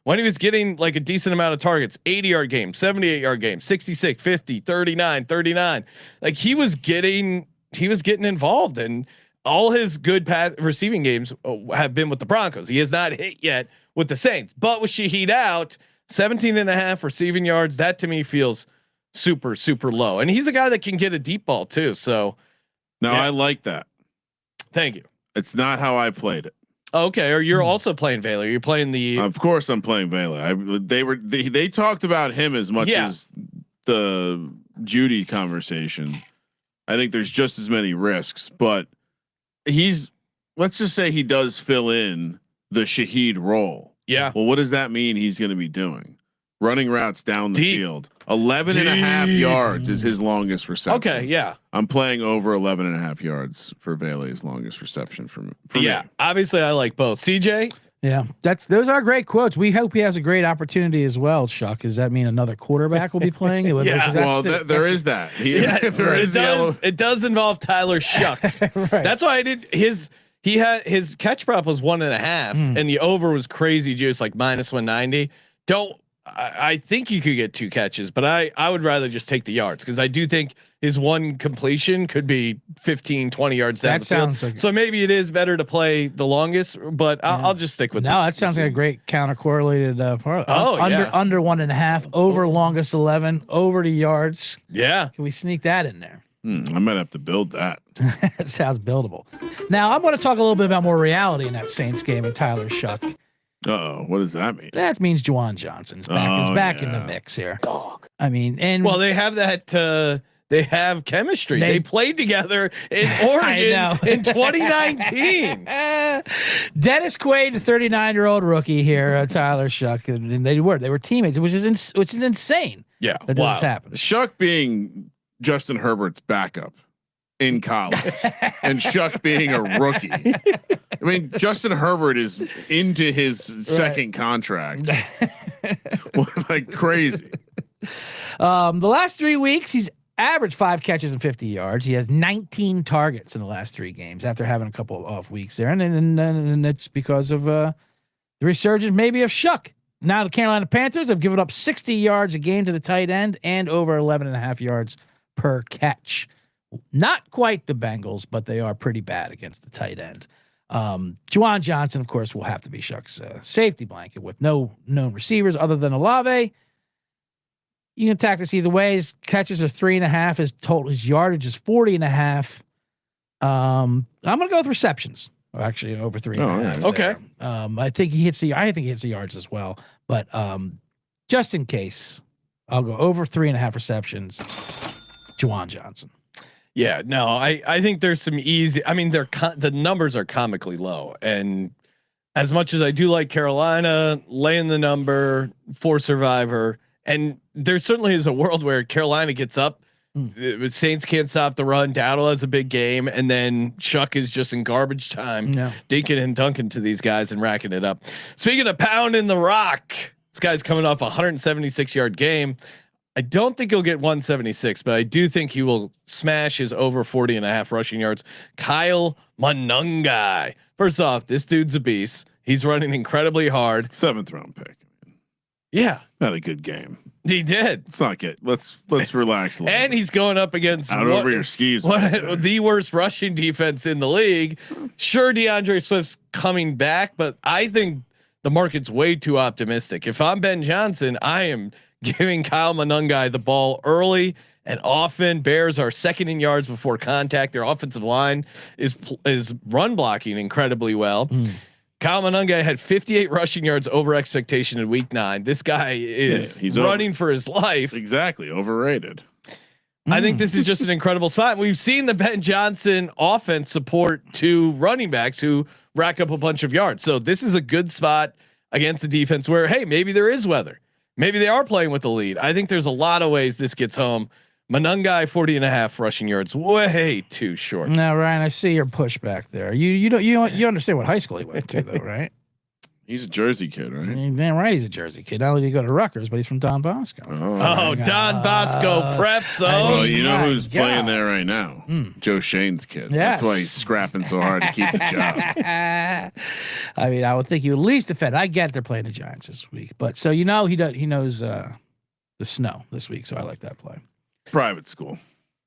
S1: was getting like a decent amount of targets, 80-yard game, 78-yard game, 66, 50, 39, 39. Like he was getting involved. And all his good pass receiving games have been with the Broncos. He has not hit yet with the Saints, but with Shaheed out, 17.5 receiving yards. That to me feels super, super low. And he's a guy that can get a deep ball too. So
S3: no, I like that.
S1: Thank you.
S3: It's not how I played it.
S1: Okay. Or you're also playing Baylor. You're playing the,
S3: of course I'm playing Baylor. They talked about him as much as the Judy conversation. I think there's just as many risks, but let's just say he does fill in the Shaheed role.
S1: Yeah.
S3: Well, what does that mean he's going to be doing? Running routes down the field. 11.5 yards is his longest reception.
S1: Okay. Yeah.
S3: I'm playing over 11.5 yards for Bailey's longest reception for me.
S1: Obviously I like both. CJ.
S5: Yeah, those are great quotes. We hope he has a great opportunity as well. Chuck, does that mean another quarterback will be playing?
S3: There is that.
S1: It does involve Tyler Shuck.
S5: Right.
S1: That's why I did his catch prop was 1.5 and the over was crazy juice, like -190. I think you could get 2 catches, but I would rather just take the yards because I do think his one completion could be 15, 20 yards down the field. Like, so maybe it is better to play the longest, but I'll just stick with
S5: that sounds like a great counter correlated part. Under 1.5, over longest 11, over to yards.
S1: Yeah.
S5: Can we sneak that in there?
S3: I might have to build that.
S5: It sounds buildable. Now I'm going to talk a little bit about more reality in that Saints game and Tyler Shuck.
S3: What does that mean?
S5: That means Juwan Johnson's back in the mix here. I mean,
S1: they have that. They have chemistry. They played together in Oregon in 2019.
S5: Dennis Quaid, the 39-year-old rookie here, Tyler Shuck, and they were teammates, which is insane.
S1: Yeah,
S5: that this happened.
S3: Shuck being Justin Herbert's backup in college, and Shuck being a rookie. I mean, Justin Herbert is into his second contract, like crazy.
S5: The last 3 weeks, he's averaged 5 catches and 50 yards. He has 19 targets in the last 3 games after having a couple of off weeks there, and it's because of the resurgence maybe of Shuck. Now the Carolina Panthers have given up 60 yards a game to the tight end and over 11.5 yards per catch. Not quite the Bengals, but they are pretty bad against the tight end. Juwan Johnson, of course, will have to be Shuck's safety blanket with no known receivers other than Olave. You can attack this either way. His catches are 3.5. His yardage is 40.5. I'm gonna go with receptions. Actually, over 3.5.
S1: Okay.
S5: I think he hits the yards as well. But just in case, I'll go over 3.5 receptions. Juwan Johnson.
S1: Yeah, no, I think there's some easy. I mean, the numbers are comically low, and as much as I do like Carolina laying the number for Survivor, and there certainly is a world where Carolina gets up, Saints can't stop the run. Dowdle has a big game, and then Shuck is just in garbage time, dinking and dunking to these guys and racking it up. Speaking of pounding the rock, this guy's coming off a 176-yard game. I don't think he'll get 176, but I do think he will smash his over 40.5 rushing yards. Kyle Monungai. First off, this dude's a beast. He's running incredibly hard.
S3: 7th round pick.
S1: Yeah.
S3: Not a good game.
S1: He did.
S3: It's not good. Let's relax a little.
S1: And he's going up against
S3: over your skis.
S1: The worst rushing defense in the league. Sure, DeAndre Swift's coming back, but I think the market's way too optimistic. If I'm Ben Johnson, I am giving Kyle Monungai the ball early and often. Bears are second in yards before contact. Their offensive line is run blocking incredibly well. Kyle Monungai had 58 rushing yards over expectation in week 9. This guy he's running for his life.
S3: Exactly. Overrated.
S1: I think this is just an incredible spot. We've seen the Ben Johnson offense support 2 running backs who rack up a bunch of yards. So this is a good spot against the defense where, hey, maybe there is weather. Maybe they are playing with the lead. I think there's a lot of ways this gets home. Monungai 40.5 rushing yards, way too short.
S5: Now, Ryan, I see your pushback there. You understand what high school he went to, though, right?
S3: He's a Jersey kid, right?
S5: Damn right, he's a Jersey kid. Not only did he go to Rutgers, but he's from Don Bosco.
S1: Oh, Don Bosco prep zone.
S3: Well, you know who's playing there right now? Joe Shane's kid.
S5: Yes.
S3: That's why he's scrapping so hard to keep the job.
S5: I mean, I would think he would at least defend. I get they're playing the Giants this week, but so he knows the snow this week, so I like that play.
S3: Private school.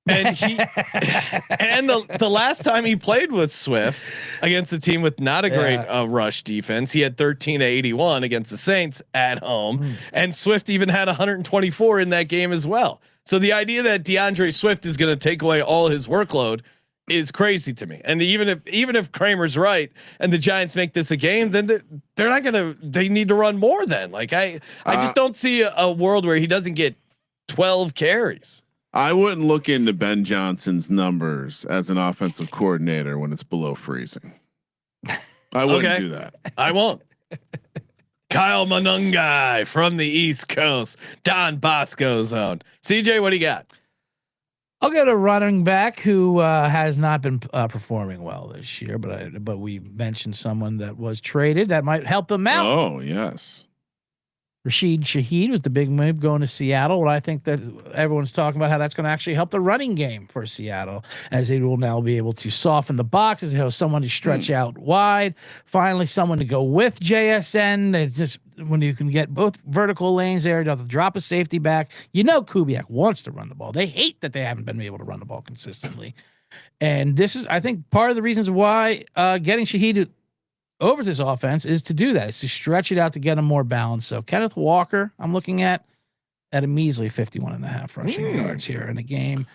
S1: And the last time he played with Swift against a team with not a great rush defense, he had 13-81 against the Saints at home, and Swift even had 124 in that game as well. So the idea that DeAndre Swift is going to take away all his workload is crazy to me. And even if Kramer's right and the Giants make this a game, then they're not gonna. They need to run more. Then, like I just don't see a world where he doesn't get 12 carries.
S3: I wouldn't look into Ben Johnson's numbers as an offensive coordinator when it's below freezing. I wouldn't do that.
S1: I won't. Kyle Monungai from the East Coast, Don Bosco's own. CJ, what do you got?
S5: I'll get a running back who has not been performing well this year, but we mentioned someone that was traded that might help him out.
S3: Oh yes.
S5: Rashid Shaheed was the big move going to Seattle. Well, I think that everyone's talking about how that's going to actually help the running game for Seattle, as they will now be able to soften the boxes, have someone to stretch out wide, finally someone to go with JSN. They just when you can get both vertical lanes there, you have to drop a safety back. You know, Kubiak wants to run the ball. They hate that they haven't been able to run the ball consistently. And this is, I think, part of the reasons why getting Shaheed over this offense is to do that. It's to stretch it out to get them more balance. So Kenneth Walker, I'm looking at a measly 51.5 rushing yards here in a game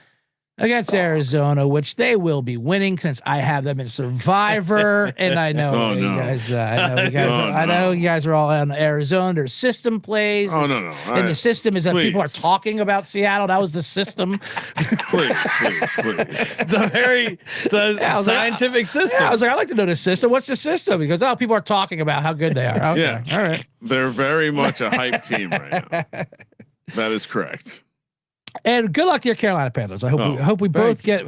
S5: against Arizona, which they will be winning since I have them in Survivor. And I know you guys, I know you guys are all on Arizona. Their system plays. And the system is that people are talking about Seattle. That was the system.
S3: please.
S1: It's a scientific system.
S5: I was like, I like to know the system. What's the system? Because people are talking about how good they are. Okay.
S3: Yeah.
S5: All right.
S3: They're very much a hype team right now. That is correct.
S5: And good luck to your Carolina Panthers. I hope we both get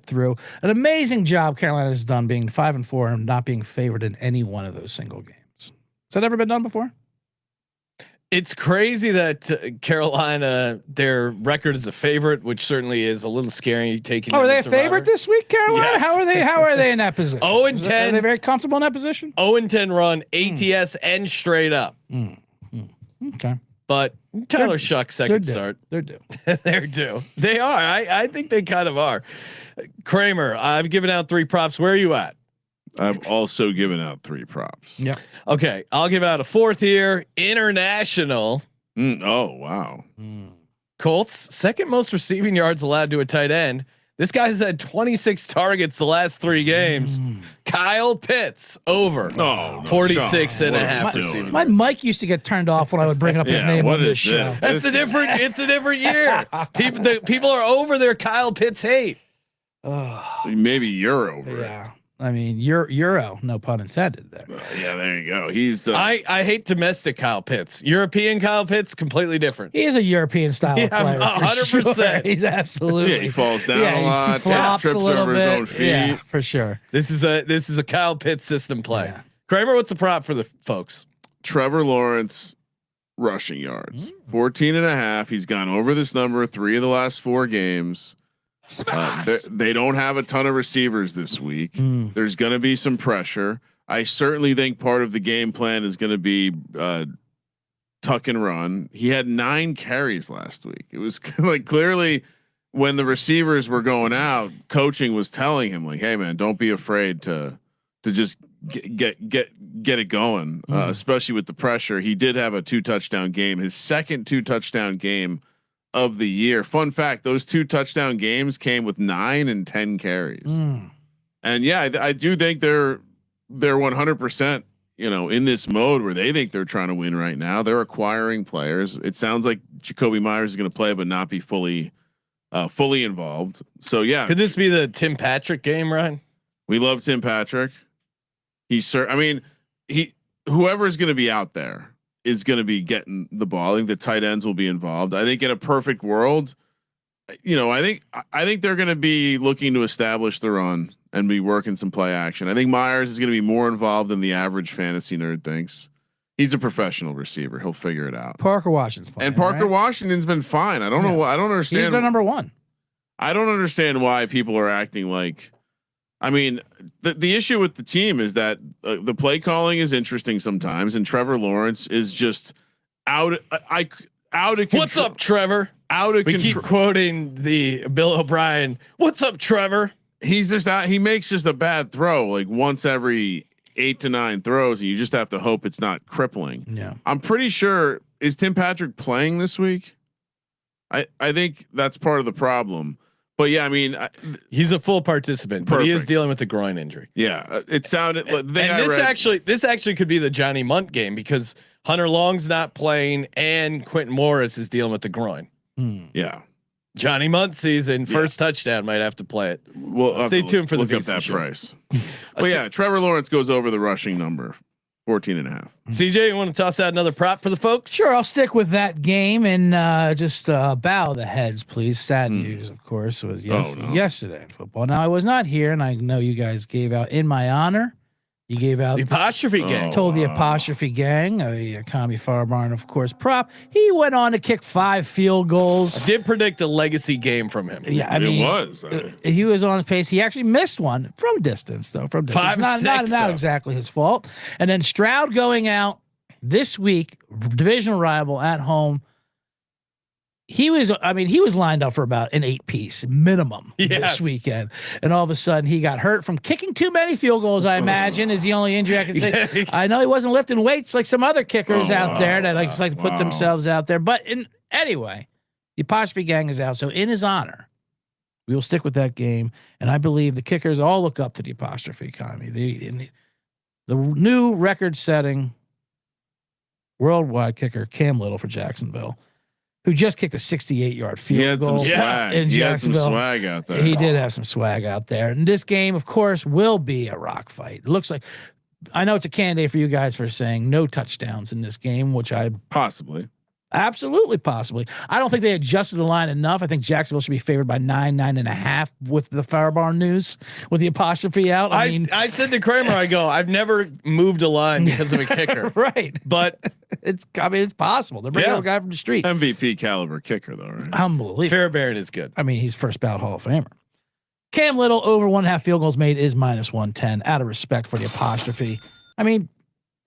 S5: through. An amazing job Carolina has done being 5-4 and not being favored in any one of those single games. Has that ever been done before?
S1: It's crazy that Carolina, their record is a favorite, which certainly is a little scary. Taking
S5: are they a favorite this week, Carolina? Yes. How are they in that position?
S1: 0-10.
S5: Are they very comfortable in that position?
S1: 0-10 run, ATS and straight up.
S5: Okay.
S1: But Tyler Shuck second start.
S5: They're due.
S1: They're due. They are. I think they kind of are. Kramer, I've given out 3 props. Where are you at?
S3: I've also given out 3 props.
S5: Yeah.
S1: Okay. I'll give out a 4th here. International.
S3: Oh, wow.
S1: Colts, second most receiving yards allowed to a tight end. This guy's had 26 targets the last 3 games. Kyle Pitts over 46.5 receiving.
S5: My mic used to get turned off when I would bring up his name on this show.
S1: It's a different year. People are over their Kyle Pitts hate.
S3: Maybe you're over.
S5: Yeah. I mean, Euro, no pun intended there.
S3: Yeah, there you go. He's
S1: I hate domestic Kyle Pitts. European Kyle Pitts, completely different.
S5: He is a European style player. 100%. Sure. He's absolutely.
S3: Yeah, he falls down a lot.
S5: He flops
S3: trips
S5: a little
S3: over
S5: bit.
S3: his own feet.
S5: Yeah, for sure.
S1: This is a Kyle Pitts system play. Yeah. Kramer, what's the prop for the folks?
S3: Trevor Lawrence rushing yards, 14.5. He's gone over this number 3 of the last 4 games. They don't have a ton of receivers this week. There's going to be some pressure. I certainly think part of the game plan is going to be tuck and run. He had 9 carries last week. It was like clearly when the receivers were going out, coaching was telling him like, "Hey man, don't be afraid to just get it going." Especially with the pressure. He did have a 2 touchdown game. His second 2 touchdown game of the year. Fun fact: those 2 touchdown games came with 9 and 10 carries. And yeah, I do think they're 100%, in this mode where they think they're trying to win right now. They're acquiring players. It sounds like Jacoby Myers is going to play, but not be fully involved. So yeah,
S1: could this be the Tim Patrick game, Ryan?
S3: We love Tim Patrick. Whoever is going to be out there is going to be getting the ball. I think the tight ends will be involved. I think in a perfect world, I think they're going to be looking to establish the run and be working some play action. I think Myers is going to be more involved than the average fantasy nerd thinks. He's a professional receiver. He'll figure it out.
S5: Parker Washington's playing,
S3: and Parker Washington's been fine. I don't know why. I don't understand.
S5: He's their number 1.
S3: I don't understand why people are acting like. I mean, the issue with the team is that the play calling is interesting sometimes, and Trevor Lawrence is just out of control.
S1: What's up, Trevor?
S3: out of
S1: We
S3: control.
S1: keep quoting the Bill O'Brien. What's up, Trevor?
S3: He's just out. He makes just a bad throw like once every 8 to 9 throws, and you just have to hope it's not crippling.
S5: Yeah.
S3: I'm pretty sure. Is Tim Patrick playing this week? I think that's part of the problem. But yeah, I mean,
S1: he's a full participant, but he is dealing with a groin injury.
S3: Yeah, it sounded. And
S1: this actually could be the Johnny Munt game because Hunter Long's not playing and Quentin Morris is dealing with the groin.
S3: Yeah,
S1: Johnny Munt season first touchdown might have to play it.
S3: Well,
S1: stay tuned for the
S3: look up that price. But yeah, Trevor Lawrence goes over the rushing number. 14.5.
S1: CJ, you want to toss out another prop for the folks?
S5: Sure, I'll stick with that game and just bow the heads, please. Sad news, of course, was yesterday in football. Now I was not here, and I know you guys gave out in my honor. You gave out
S1: the apostrophe gang.
S5: Told the apostrophe gang, the Tommy Farbarn, of course, prop. He went on to kick 5 field goals.
S1: I did predict a legacy game from him.
S5: Yeah, I mean, he was on his pace. He actually missed one from distance, though. From distance, not exactly his fault. And then Stroud going out this week, divisional rival at home. He was lined up for about an 8-piece minimum this weekend. And all of a sudden he got hurt from kicking too many field goals, I imagine is the only injury I can say. I know he wasn't lifting weights like some other kickers out there that like to put themselves out there. But anyway, the apostrophe gang is out. So in his honor, we will stick with that game. And I believe the kickers all look up to the apostrophe economy. The new record setting worldwide kicker, Cam Little for Jacksonville, who just kicked a 68-yard field goal.
S3: He had some swag out there.
S5: He did have some swag out there. And this game, of course, will be a rock fight. It looks like, I know it's a candidate for you guys for saying no touchdowns in this game, which I absolutely possibly. I don't think they adjusted the line enough. I think Jacksonville should be favored by 9.5 with the Farbarn news with the apostrophe out.
S1: I said to Kramer, I've never moved a line because of a kicker.
S5: Right.
S1: But
S5: it's possible. They're bringing a guy from the street.
S3: MVP caliber kicker though, right?
S5: Unbelievable.
S1: Fairbairn is good.
S5: I mean, he's first ballot Hall of Famer. Cam Little over 1.5 field goals made is -110 out of respect for the apostrophe. I mean,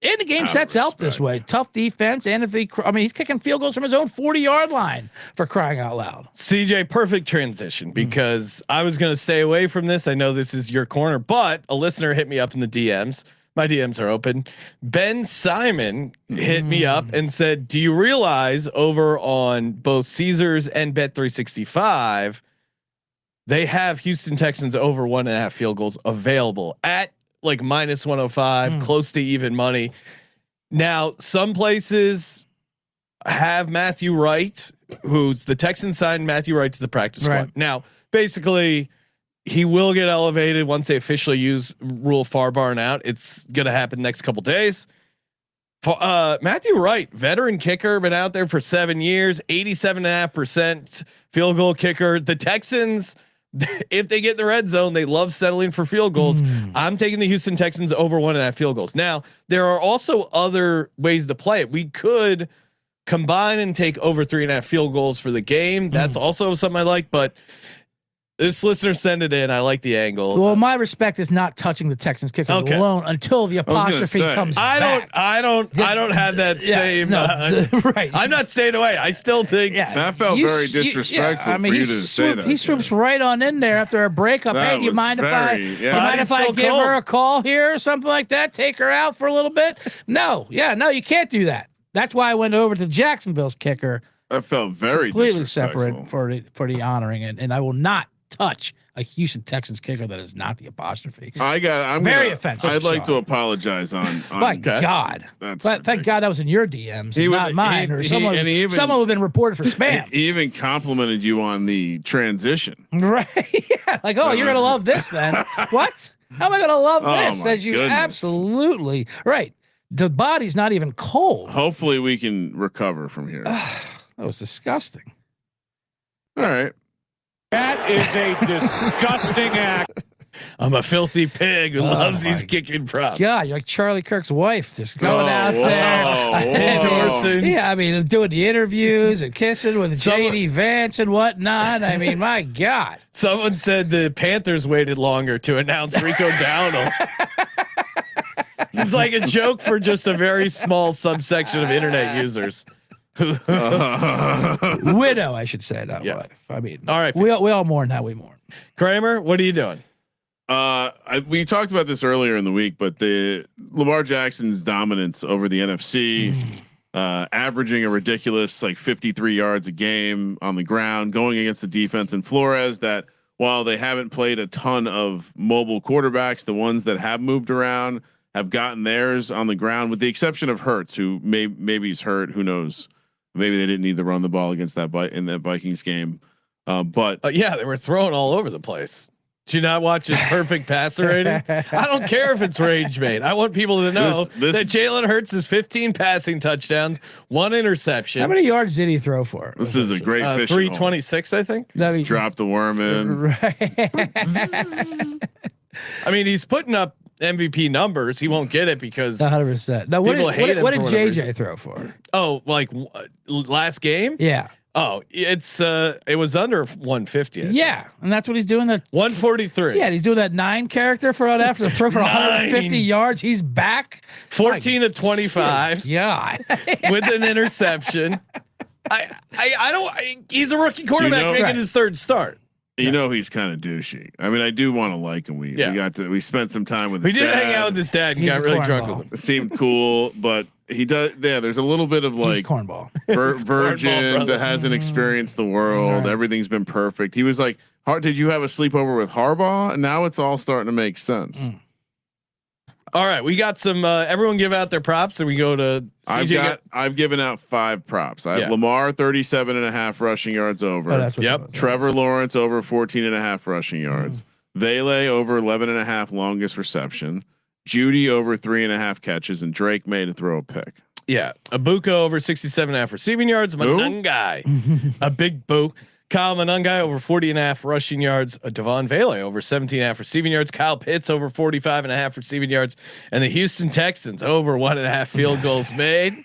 S5: and the game sets out this way. Tough defense. And he's kicking field goals from his own 40-yard line for crying out loud.
S1: CJ, perfect transition because I was going to stay away from this. I know this is your corner, but a listener hit me up in the DMs. My DMs are open. Ben Simon hit me up and said, do you realize over on both Caesars and Bet365, they have Houston Texans over 1.5 field goals available at like -105, close to even money. Now, some places have Matthew Wright, who's the Texans signed Matthew Wright to the practice squad. Now, basically, he will get elevated once they officially rule Farbarn out. It's going to happen next couple days. Matthew Wright, veteran kicker, been out there for 7 years, 87.5% field goal kicker. The Texans, if they get in the red zone, they love settling for field goals. I'm taking the Houston Texans over 1.5 field goals. Now, there are also other ways to play it. We could combine and take over 3.5 field goals for the game. That's also something I like, but this listener sent it in. I like the angle.
S5: Well, my respect is not touching the Texans kicker alone until the apostrophe comes back.
S1: I don't have that same.
S5: Right.
S1: I'm not staying away. I still think
S3: that felt very disrespectful for you to say that.
S5: He swoops right on in there after a breakup. Hey, do you mind if I give her a call here or something like that? Take her out for a little bit? No, you can't do that. That's why I went over to Jacksonville's kicker.
S3: That felt very
S5: completely separate for the honoring it, and I will not touch a Houston Texans kicker that is not the apostrophe.
S3: I'm
S5: very offensive.
S3: I'd like to apologize on
S5: my God. But thank God that was in your DMs, not mine, or someone who had been reported for spam.
S3: He even complimented you on the transition.
S5: Right. Yeah. Like, you're gonna love this then. What? How am I gonna love this? Says you goodness. Absolutely right. The body's not even cold.
S3: Hopefully we can recover from here.
S5: That was disgusting.
S3: All right.
S6: That is a disgusting act.
S1: I'm a filthy pig who loves these kicking props.
S5: God, you're like Charlie Kirk's wife, just going out there
S1: endorsing.
S5: Yeah, I mean, doing the interviews and kissing with JD Vance and whatnot. I mean, my God.
S1: Someone said the Panthers waited longer to announce Rico Dowdle. It's like a joke for just a very small subsection of internet users.
S5: Widow, I should say, not wife. I mean,
S1: all right.
S5: We all mourn how we mourn.
S1: Kramer, what are you doing?
S3: We talked about this earlier in the week, but the Lamar Jackson's dominance over the NFC, averaging a ridiculous 53 yards a game on the ground, going against the defense in Flores that while they haven't played a ton of mobile quarterbacks, the ones that have moved around have gotten theirs on the ground, with the exception of Hurts, who maybe he's hurt. Who knows? Maybe they didn't need to run the ball against that in that Vikings game. But
S1: yeah, they were throwing all over the place. Did you not watch his perfect passer rating? I don't care if it's range mate. I want people to know that Jalen Hurts is 15 passing touchdowns, 1 interception.
S5: How many yards did he throw for?
S3: This is a great
S1: 326, I think.
S3: Drop the worm in.
S5: Right.
S1: I mean, he's putting up MVP numbers. He won't get it because
S5: 100%. Now, what did JJ throw for?
S1: Oh, last game?
S5: Yeah.
S1: Oh, it was under 150.
S5: Yeah, and that's what he's doing. That
S1: 143.
S5: Yeah, he's doing that 9 character for after throw for 150 yards. He's back.
S1: 14 to 25.
S5: Yeah,
S1: with an interception. He's a rookie quarterback making his 3rd start.
S3: You know he's kind of douchey. I mean, I do want to like him. We spent some time with.
S1: We did hang out with his dad and got really drunk with him.
S3: It seemed cool, but he does. Yeah, there's a little bit of
S5: cornball.
S3: Virgin that hasn't experienced the world. Right. Everything's been perfect. He was like, did you have a sleepover with Harbaugh? And now it's all starting to make sense.
S1: All right, we got some. Everyone give out their props, and we go to.
S3: I've given out 5 props. I have Lamar 37.5 rushing yards over.
S1: Yep.
S3: Trevor Lawrence over 14.5 rushing yards. Vele over 11.5 longest reception. Judy over 3.5 catches, and Drake May to throw a pick.
S1: Yeah, Abuka over 67.5 receiving yards. Manungai, a big boo. Kyle Manungai over 40.5 rushing yards. Devon Vele over 17.5 receiving yards. Kyle Pitts over 45.5 receiving yards, and the Houston Texans over 1.5 field goals made.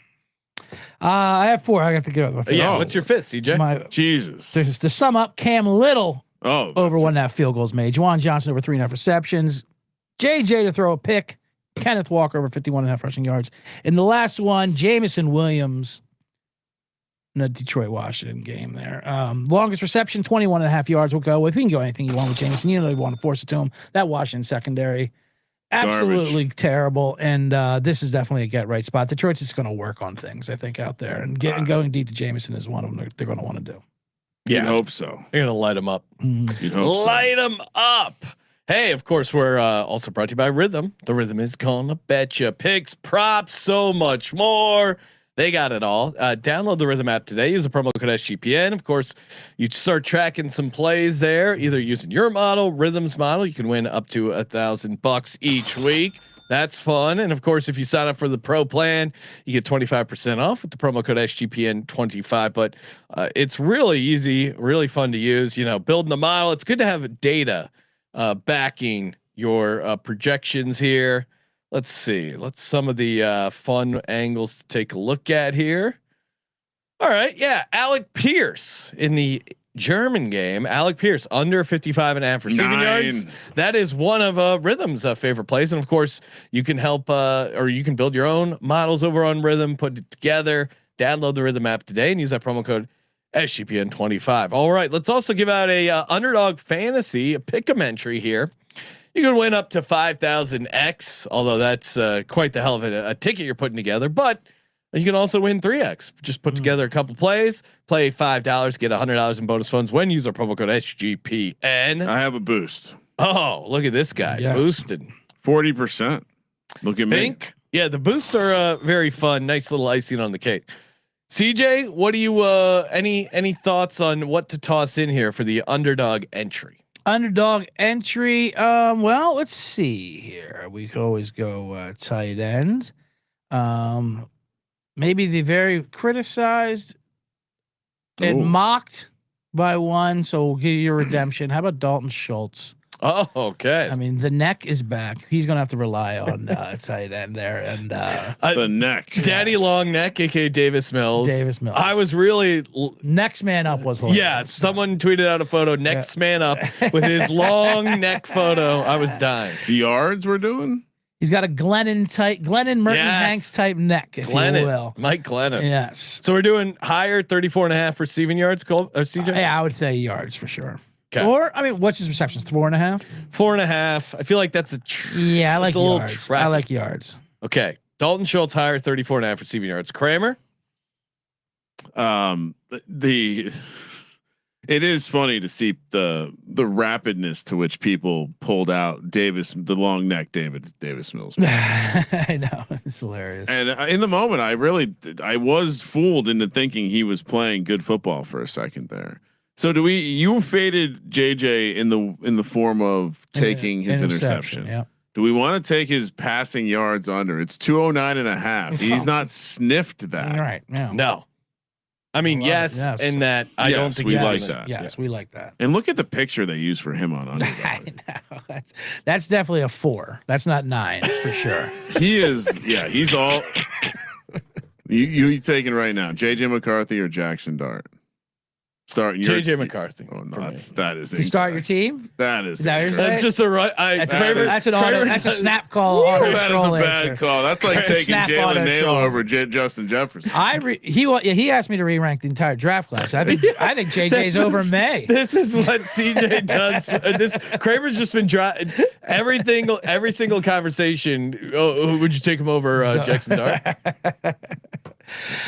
S5: I have 4. I have to go.
S1: What's your 5th, CJ?
S3: Jesus.
S5: To sum up, Cam Little over 1.5 field goals made. Juwan Johnson over 3.5 receptions. JJ to throw a pick. Kenneth Walker over 51.5 rushing yards. And the last one, Jamison Williams in the Detroit Washington game there. Longest reception, 21.5 yards. We'll go with. We can go anything you want with Jamison. You know you want to force it to him. That Washington secondary, absolutely terrible. And this is definitely a get right spot. Detroit's just going to work on things, I think, out there. And going deep to Jamison is one of them they're going to want to do.
S3: You'd hope so.
S1: They're going to light him up.
S3: You'd hope
S1: light him up. Hey, of course, we're also brought to you by Rhythm. The Rhythm is gonna betcha. Picks, props, so much more. They got it all. Download the Rhythm app today. Use the promo code SGPN. Of course, you start tracking some plays there, either using your model, Rhythm's model. You can win up to $1,000 each week. That's fun. And of course, if you sign up for the pro plan, you get 25% off with the promo code SGPN25. But it's really easy, really fun to use. You know, building the model. It's good to have data backing your projections here. Let's see. Some of the fun angles to take a look at here. All right. Yeah. Alec Pierce in the German game. Alec Pierce under 55.5 receiving yards. That is one of Rhythm's favorite plays. And of course you can help or you can build your own models over on Rhythm, put it together, download the Rhythm app today and use that promo code SGPN25. All right. Let's also give out a underdog fantasy, a pick'em entry here. You can win up to 5,000x, although that's quite the hell of a ticket you're putting together. But you can also win 3x. Just put together a couple plays, play $5, get $100 in bonus funds when use our promo code SGPN.
S3: I have a boost.
S1: Oh, look at this guy boosted
S3: 40%. Look at me.
S1: Yeah, the boosts are very fun. Nice little icing on the cake. CJ, what do you any thoughts on what to toss in here for the underdog entry?
S5: Underdog entry. Well, let's see here. We could always go tight end. Maybe the very criticized and mocked by one. So we'll give you a redemption. How about Dalton Schultz?
S1: Oh, okay.
S5: I mean, the neck is back. He's gonna have to rely on tight end there, and
S3: the neck,
S1: Daddy Long Neck, aka Davis Mills. I was really
S5: next man up was hilarious.
S1: Yeah, someone tweeted out a photo. Next man up with his long neck photo. I was dying.
S3: The yards we're doing.
S5: He's got a Glennon Merton Hanks type neck, if you will.
S1: Mike Glennon.
S5: Yes.
S1: So we're doing higher 34.5 receiving yards, CJ?
S5: Yeah, I would say yards for sure.
S1: Okay.
S5: Or, I mean, what's his receptions? 4.5?
S1: 4.5. I feel like that's
S5: I like
S1: yards.
S5: I like yards.
S1: Okay. Dalton Schultz higher 34.5 receiving yards. Kramer?
S3: It is funny to see the rapidness to which people pulled out the long neck Davis Mills.
S5: I know, it's hilarious.
S3: And in the moment, I was fooled into thinking he was playing good football for a second there. So you faded JJ in the form of taking his interception.
S5: Yeah.
S3: Do we want to take his passing yards under? It's 209.5. He's not sniffed that.
S5: All right. Yeah.
S1: No. I mean, yes, and that I don't think
S3: we
S1: he's
S3: like
S1: gonna,
S3: that.
S5: Yes, we like that.
S3: And look at the picture they use for him on Underdog.
S5: I know. That's definitely a 4. That's not 9 for sure.
S3: He is. Yeah, he's all. You taking right now? JJ McCarthy or Jackson Dart? Starting
S1: JJ McCarthy.
S3: Oh no, that is.
S5: You start your team.
S3: That is.
S1: That's just a right.
S5: That's a snap call.
S3: That is a bad call. That's like taking Jalen Naylor over Justin Jefferson.
S5: He asked me to re-rank the entire draft class. I think JJ's over May.
S1: This is what CJ does. Kramer's just been every single conversation. Oh, would you take him over Jackson Dart?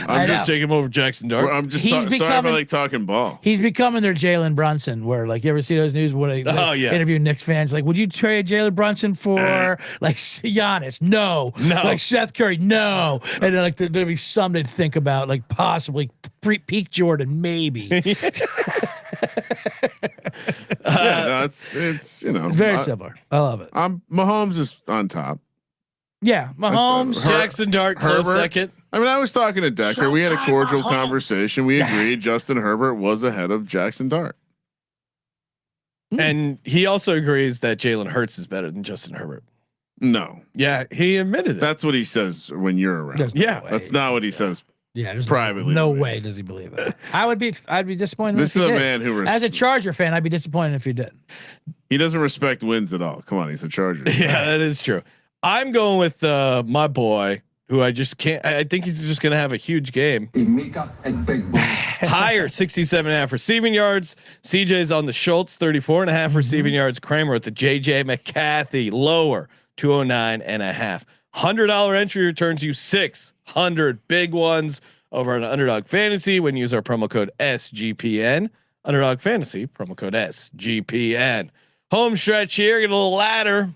S1: I'm just taking him over Jackson Dart.
S3: I'm just sorry about like talking ball.
S5: He's becoming their Jalen Brunson. Where like you ever see those news where they interview Knicks fans like, would you trade Jalen Brunson for like Giannis? No. Like Seth Curry? No. And then like there'll be some to think about like possibly peak Jordan maybe.
S3: It's
S5: it's very similar. I love it.
S3: Mahomes is on top.
S5: Yeah, Mahomes,
S1: Jackson Dart, close second.
S3: I mean, I was talking to Decker. We had a cordial conversation. We agreed Justin Herbert was ahead of Jackson Dart.
S1: And he also agrees that Jalen Hurts is better than Justin Herbert.
S3: No.
S1: Yeah, he admitted it.
S3: That's what he says when you're around. That's not what he says.
S5: Yeah, there's
S3: privately.
S5: No way does he believe that. I'd be disappointed.
S3: This is a man who,
S5: as a Charger fan, I'd be disappointed if he did.
S3: He doesn't respect wins at all. Come on, he's a Charger.
S1: Yeah, that is true. I'm going with my boy, who I just can't. I think he's just going to have a huge game. Higher 67.5 receiving yards. CJ's on the Schultz 34.5 receiving yards. Kramer at the JJ McCarthy lower 209.5. $100 entry returns you 600 big ones over on Underdog Fantasy when you use our promo code SGPN. Underdog Fantasy promo code SGPN. Home stretch here. Get a little ladder.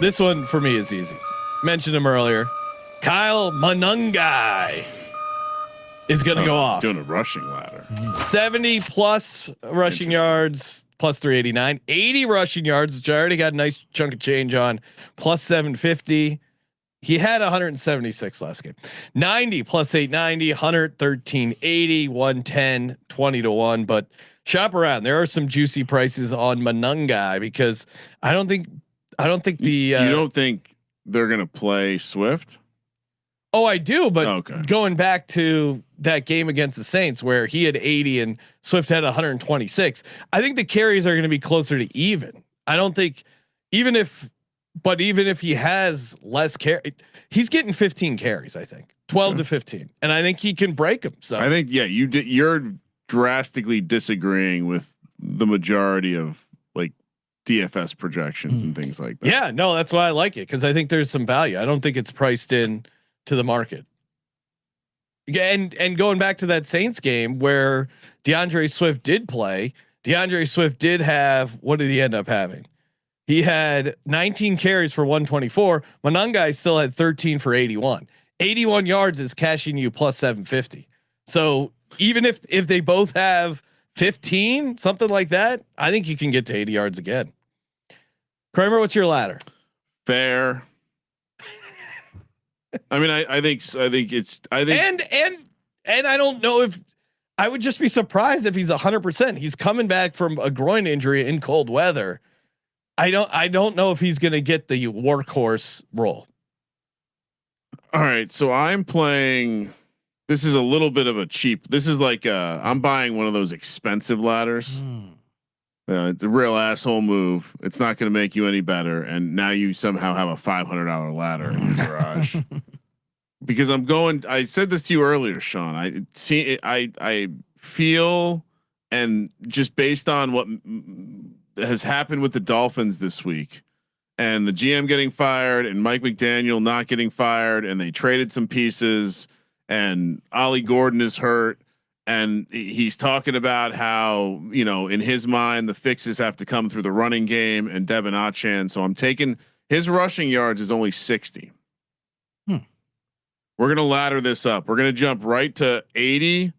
S1: This one for me is easy. Mentioned him earlier. Kyle Monangai is going to go off.
S3: Doing a rushing ladder.
S1: 70 plus rushing yards, plus 389. 80 rushing yards, which I already got a nice chunk of change on, plus 750. He had 176 last game. 90 plus 890, 113.80, 110, 20-1. But shop around. There are some juicy prices on Monangai because I don't think the
S3: you don't think they're gonna play Swift?
S1: Oh, I do, but going back to that game against the Saints where he had 80 and Swift had 126, I think the carries are going to be closer to even. I don't think even if he has less carry, he's getting 15 carries. I think 12 to 15, and I think he can break them. So
S3: I think you're drastically disagreeing with the majority of like DFS projections and things like that.
S1: Yeah, no, that's why I like it because I think there's some value. I don't think it's priced in to the market. And going back to that Saints game where DeAndre Swift did play, DeAndre Swift did have, what did he end up having? He had 19 carries for 124. Monangai still had 13 for 81. 81 yards is cashing you plus 750. So even if they both have 15, something like that, I think you can get to 80 yards again. Kramer, what's your ladder?
S3: Fair. I mean, I think
S1: and I don't know if I would just be surprised if he's 100%. He's coming back from a groin injury in cold weather. I don't know if he's going to get the workhorse role.
S3: All right. So I'm playing, this is a little bit of a cheap, this is like I'm buying one of those expensive ladders. It's a real asshole move. It's not going to make you any better. And now you somehow have a $500 ladder in your garage. Because I said this to you earlier, Sean. I feel, and just based on what has happened with the Dolphins this week, and the GM getting fired, and Mike McDaniel not getting fired, and they traded some pieces, and Ollie Gordon is hurt. And he's talking about how, in his mind, the fixes have to come through the running game and Devin Achane. So I'm taking his rushing yards is only 60. We're going to ladder this up. We're going to jump right to 80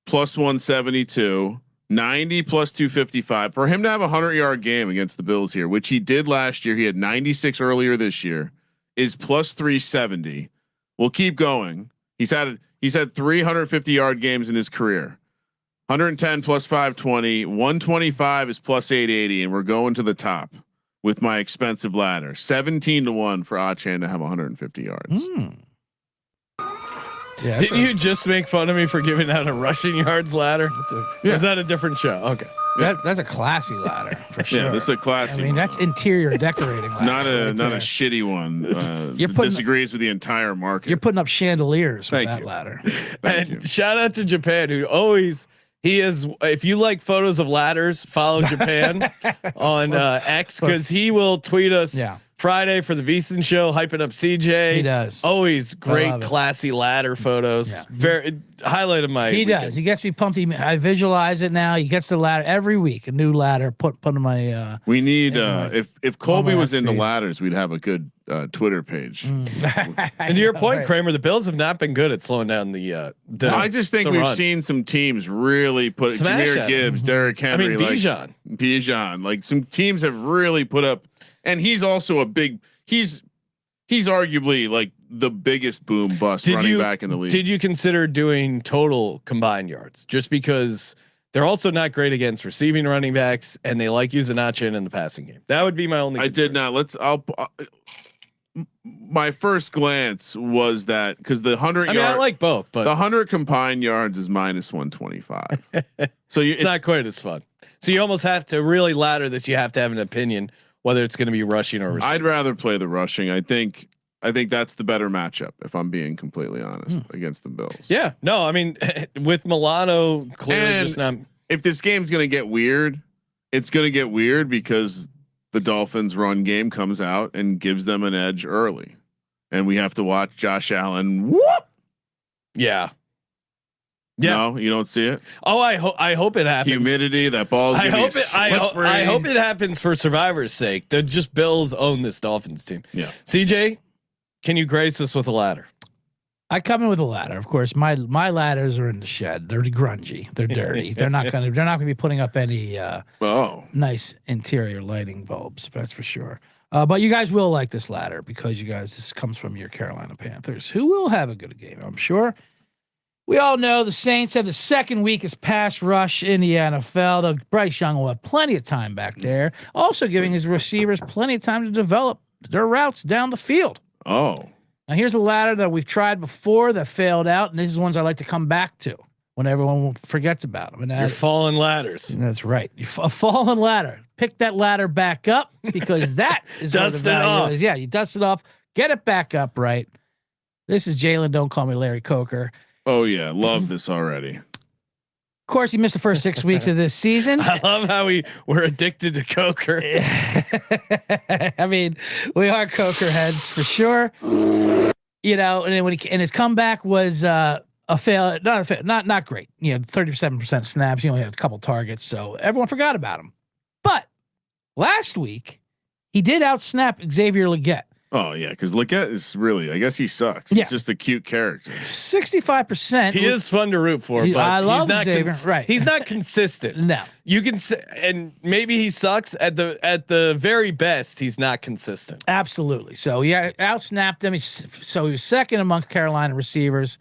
S3: plus 172, 90 plus 255 for him to have a 100-yard game against the Bills here, which he did last year. He had 96 earlier this year, is plus 370. We'll keep going. He's had 350-yard games in his career. 110 plus 520, 125 is plus 880, and we're going to the top with my expensive ladder. 17-1 for Achane to have 150 yards.
S1: Yeah, didn't you just make fun of me for giving out a rushing yards ladder? Is that a different show? Okay.
S5: That's a classy ladder for sure.
S3: Yeah, this is a classy.
S5: I mean, that's interior decorating ladder.
S3: Not a shitty one. Disagrees with the entire market.
S5: You're putting up chandeliers with that ladder.
S1: And shout out to Japan, who always if you like photos of ladders, follow Japan on X, because he will tweet us. Yeah. Friday for the Veasan show, hyping up CJ.
S5: He does.
S1: Always great, classy ladder photos. Yeah. Very highlight of my.
S5: He weekend. Does. He gets me pumped. I visualize it now. He gets the ladder every week. A new ladder. Put in my.
S3: We need if Colby was into ladders, we'd have a good Twitter page.
S1: And to your point, right. Kramer, the Bills have not been good at slowing down the.
S3: No, I just think we've seen some teams really put Jahmyr Gibbs, Derrick Henry, Bijan. Like some teams have really put up. And he's also he's arguably like the biggest boom bust running back in the league.
S1: Did you consider doing total combined yards, just because they're also not great against receiving running backs and they like using Achane in the passing game? That would be my only concern.
S3: I did not. My first glance was that because the 100
S1: I mean, I like both, but
S3: the 100 combined yards is minus 125. So it's not
S1: quite as fun. So you almost have to really ladder this. You have to have an opinion whether it's going to be rushing or receiving.
S3: I'd rather play the rushing. I think that's the better matchup, if I'm being completely honest, against the Bills.
S1: Yeah, no, I mean, with Milano clearly just not.
S3: If this game's going to get weird, it's going to get weird because the Dolphins' run game comes out and gives them an edge early, and we have to watch Josh Allen. Whoop.
S1: Yeah.
S3: Yeah. No, you don't see it.
S1: Oh, I hope it happens.
S3: Humidity, that ball's. I
S1: hope it happens for Survivor's sake. They're just Bills own this Dolphins team.
S3: Yeah.
S1: CJ, can you grace us with a ladder?
S5: I come in with a ladder. Of course, my ladders are in the shed. They're grungy. They're dirty. They're not gonna be putting up any nice interior lighting bulbs. That's for sure. But you guys will like this ladder because this comes from your Carolina Panthers, who will have a good game, I'm sure. We all know the Saints have the second weakest pass rush in the NFL. Bryce Young will have plenty of time back there, also giving his receivers plenty of time to develop their routes down the field.
S3: Oh.
S5: Now here's a ladder that we've tried before that failed out, and this is ones I like to come back to when everyone forgets about them. And
S1: your fallen ladders.
S5: That's right. A fallen ladder. Pick that ladder back up because that is where the value is. Yeah, you dust it off, get it back up right. This is Jalen. Don't call me Larry Coker.
S3: Oh yeah, love this already.
S5: Of course, he missed the first 6 weeks of this season.
S1: I love how we're addicted to Coker.
S5: I mean, we are Coker heads for sure. And then when his comeback was a fail, not great. 37% snaps. He only had a couple targets, so everyone forgot about him. But last week, he did outsnap Xavier Legette.
S3: Oh yeah, because Legette is really, I guess he sucks. He's just a cute character.
S5: 65%.
S1: He is fun to root for, but
S5: I love
S1: he's not
S5: Xavier. Right.
S1: He's not consistent.
S5: No.
S1: You can say, and maybe he sucks at the very best. He's not consistent.
S5: Absolutely. So yeah, outsnapped him. So he was second among Carolina receivers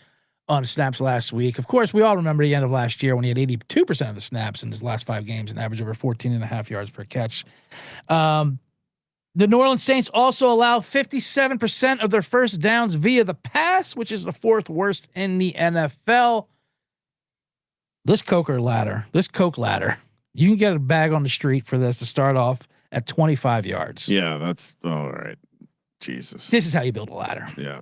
S5: on snaps last week. Of course, we all remember the end of last year when he had 82% of the snaps in his last 5 games and averaged over 14.5 yards per catch. The New Orleans Saints also allow 57% of their first downs via the pass, which is the 4th worst in the NFL. This Coke ladder You can get a bag on the street for this to start off at 25 yards.
S3: Yeah, that's all right. Jesus.
S5: This is how you build a ladder.
S3: Yeah.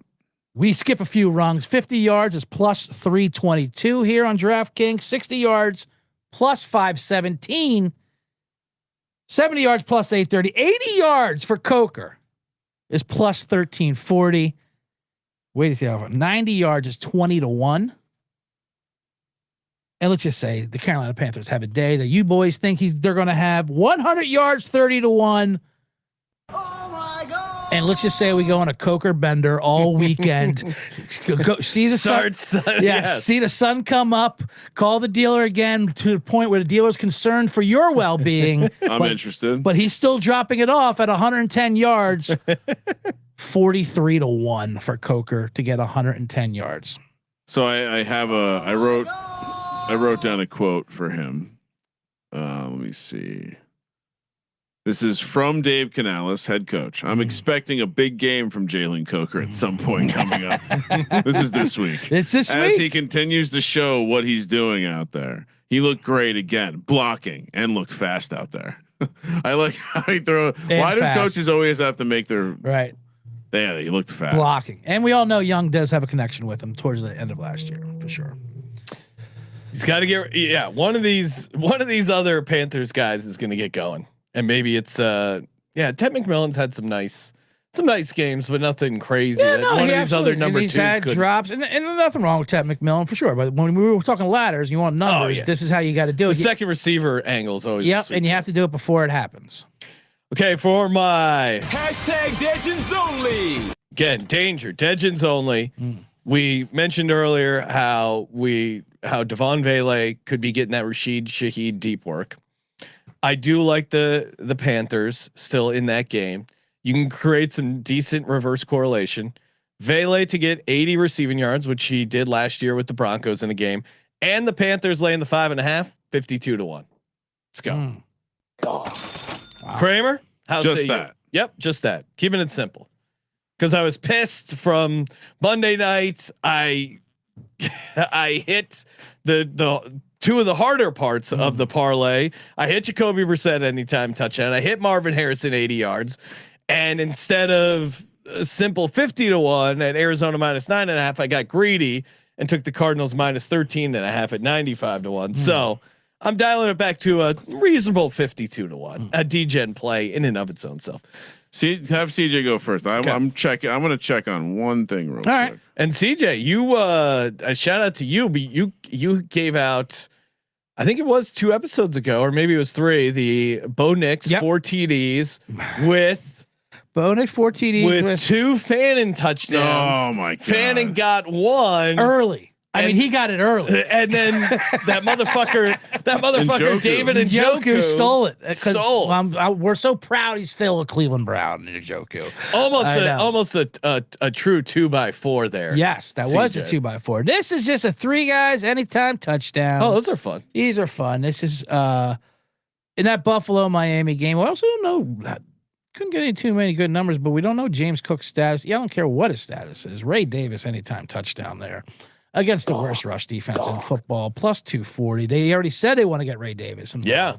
S5: We skip a few rungs. 50 yards is plus 322 here on DraftKings. 60 yards plus 517. 70 yards plus 830. 80 yards for Coker is plus 1340. Wait to see how 90 yards is 20-1. And let's just say the Carolina Panthers have a day that you boys think they're going to have 100 yards 30-1. Oh my God. And let's just say we go on a Coker bender all weekend. Go see the sun. See the sun come up. Call the dealer again to the point where the dealer is concerned for your well-being.
S3: I'm interested.
S5: But he's still dropping it off at 110 yards. 43-1 for Coker to get 110 yards.
S3: So I wrote down a quote for him. Let me see. This is from Dave Canales, head coach. I'm expecting a big game from Jalen Coker at some point coming up. This is this week.
S5: It's this
S3: As
S5: week.
S3: he continues to show what he's doing out there. He looked great again, blocking, and looked fast out there. I like how he throw. Why do coaches always have to make their
S5: right?
S3: Yeah, he looked fast.
S5: Blocking, and we all know Young does have a connection with him towards the end of last year for sure.
S1: He's got to get one of these other Panthers guys is going to get going. And maybe it's Ted McMillan's had some nice games, but nothing crazy.
S5: Yeah, no,
S1: one of these other number
S5: he's
S1: twos
S5: had drops, and nothing wrong with Ted McMillan for sure. But when we were talking ladders, you want numbers. This is how you got to do
S1: the
S5: it.
S1: Second receiver angle is always
S5: and you have to do it before it happens.
S1: Okay, for my
S7: hashtag DegensOnly.
S1: Again, danger DegensOnly. We mentioned earlier how Devon Vele could be getting that Rashid Shaheed deep work. I do like the Panthers still in that game. You can create some decent reverse correlation. Vele to get 80 receiving yards, which he did last year with the Broncos in a game, and the Panthers laying the 5.5, 52-1. Let's go.
S5: Wow.
S1: Kramer, how's
S3: just that?
S1: Yep, just that. Keeping it simple. Because I was pissed from Monday night. I hit the two of the harder parts of the parlay. I hit Jacoby Brissett anytime touchdown. I hit Marvin Harrison 80 yards, and instead of a simple 50-1 at Arizona -9.5, I got greedy and took the Cardinals -13.5 at 95-1. So I'm dialing it back to a reasonable 52-1, a DGen play in and of its own self.
S3: See, have CJ go first. I'm checking. I'm going to check on one thing real quick.
S5: Right.
S1: And CJ, you a shout out to you, but you gave out, I think it was 2 episodes ago, or maybe it was 3, the Bo Nix 4 TDs with
S5: Bo Nix 4 TDs
S1: with 2 Fannin touchdowns.
S3: Oh my God.
S1: Fannin got 1
S5: early. I mean, he got it early,
S1: and then that motherfucker, David
S5: Njoku stole it.
S1: Stole.
S5: We're so proud he's still a Cleveland Brown in Njoku.
S1: Almost a true 2x4 there.
S5: Yes, that
S1: CJ.
S5: was a 2x4. This is just a 3 guys anytime touchdown.
S1: Oh, those are fun.
S5: These are fun. This is in that Buffalo Miami game. We also don't know. Couldn't get any too many good numbers, but we don't know James Cook's status. Yeah, I don't care what his status is. Ray Davis anytime touchdown there. Against the worst rush defense in football, plus 240. They already said they want to get Ray Davis involved.
S1: Yeah.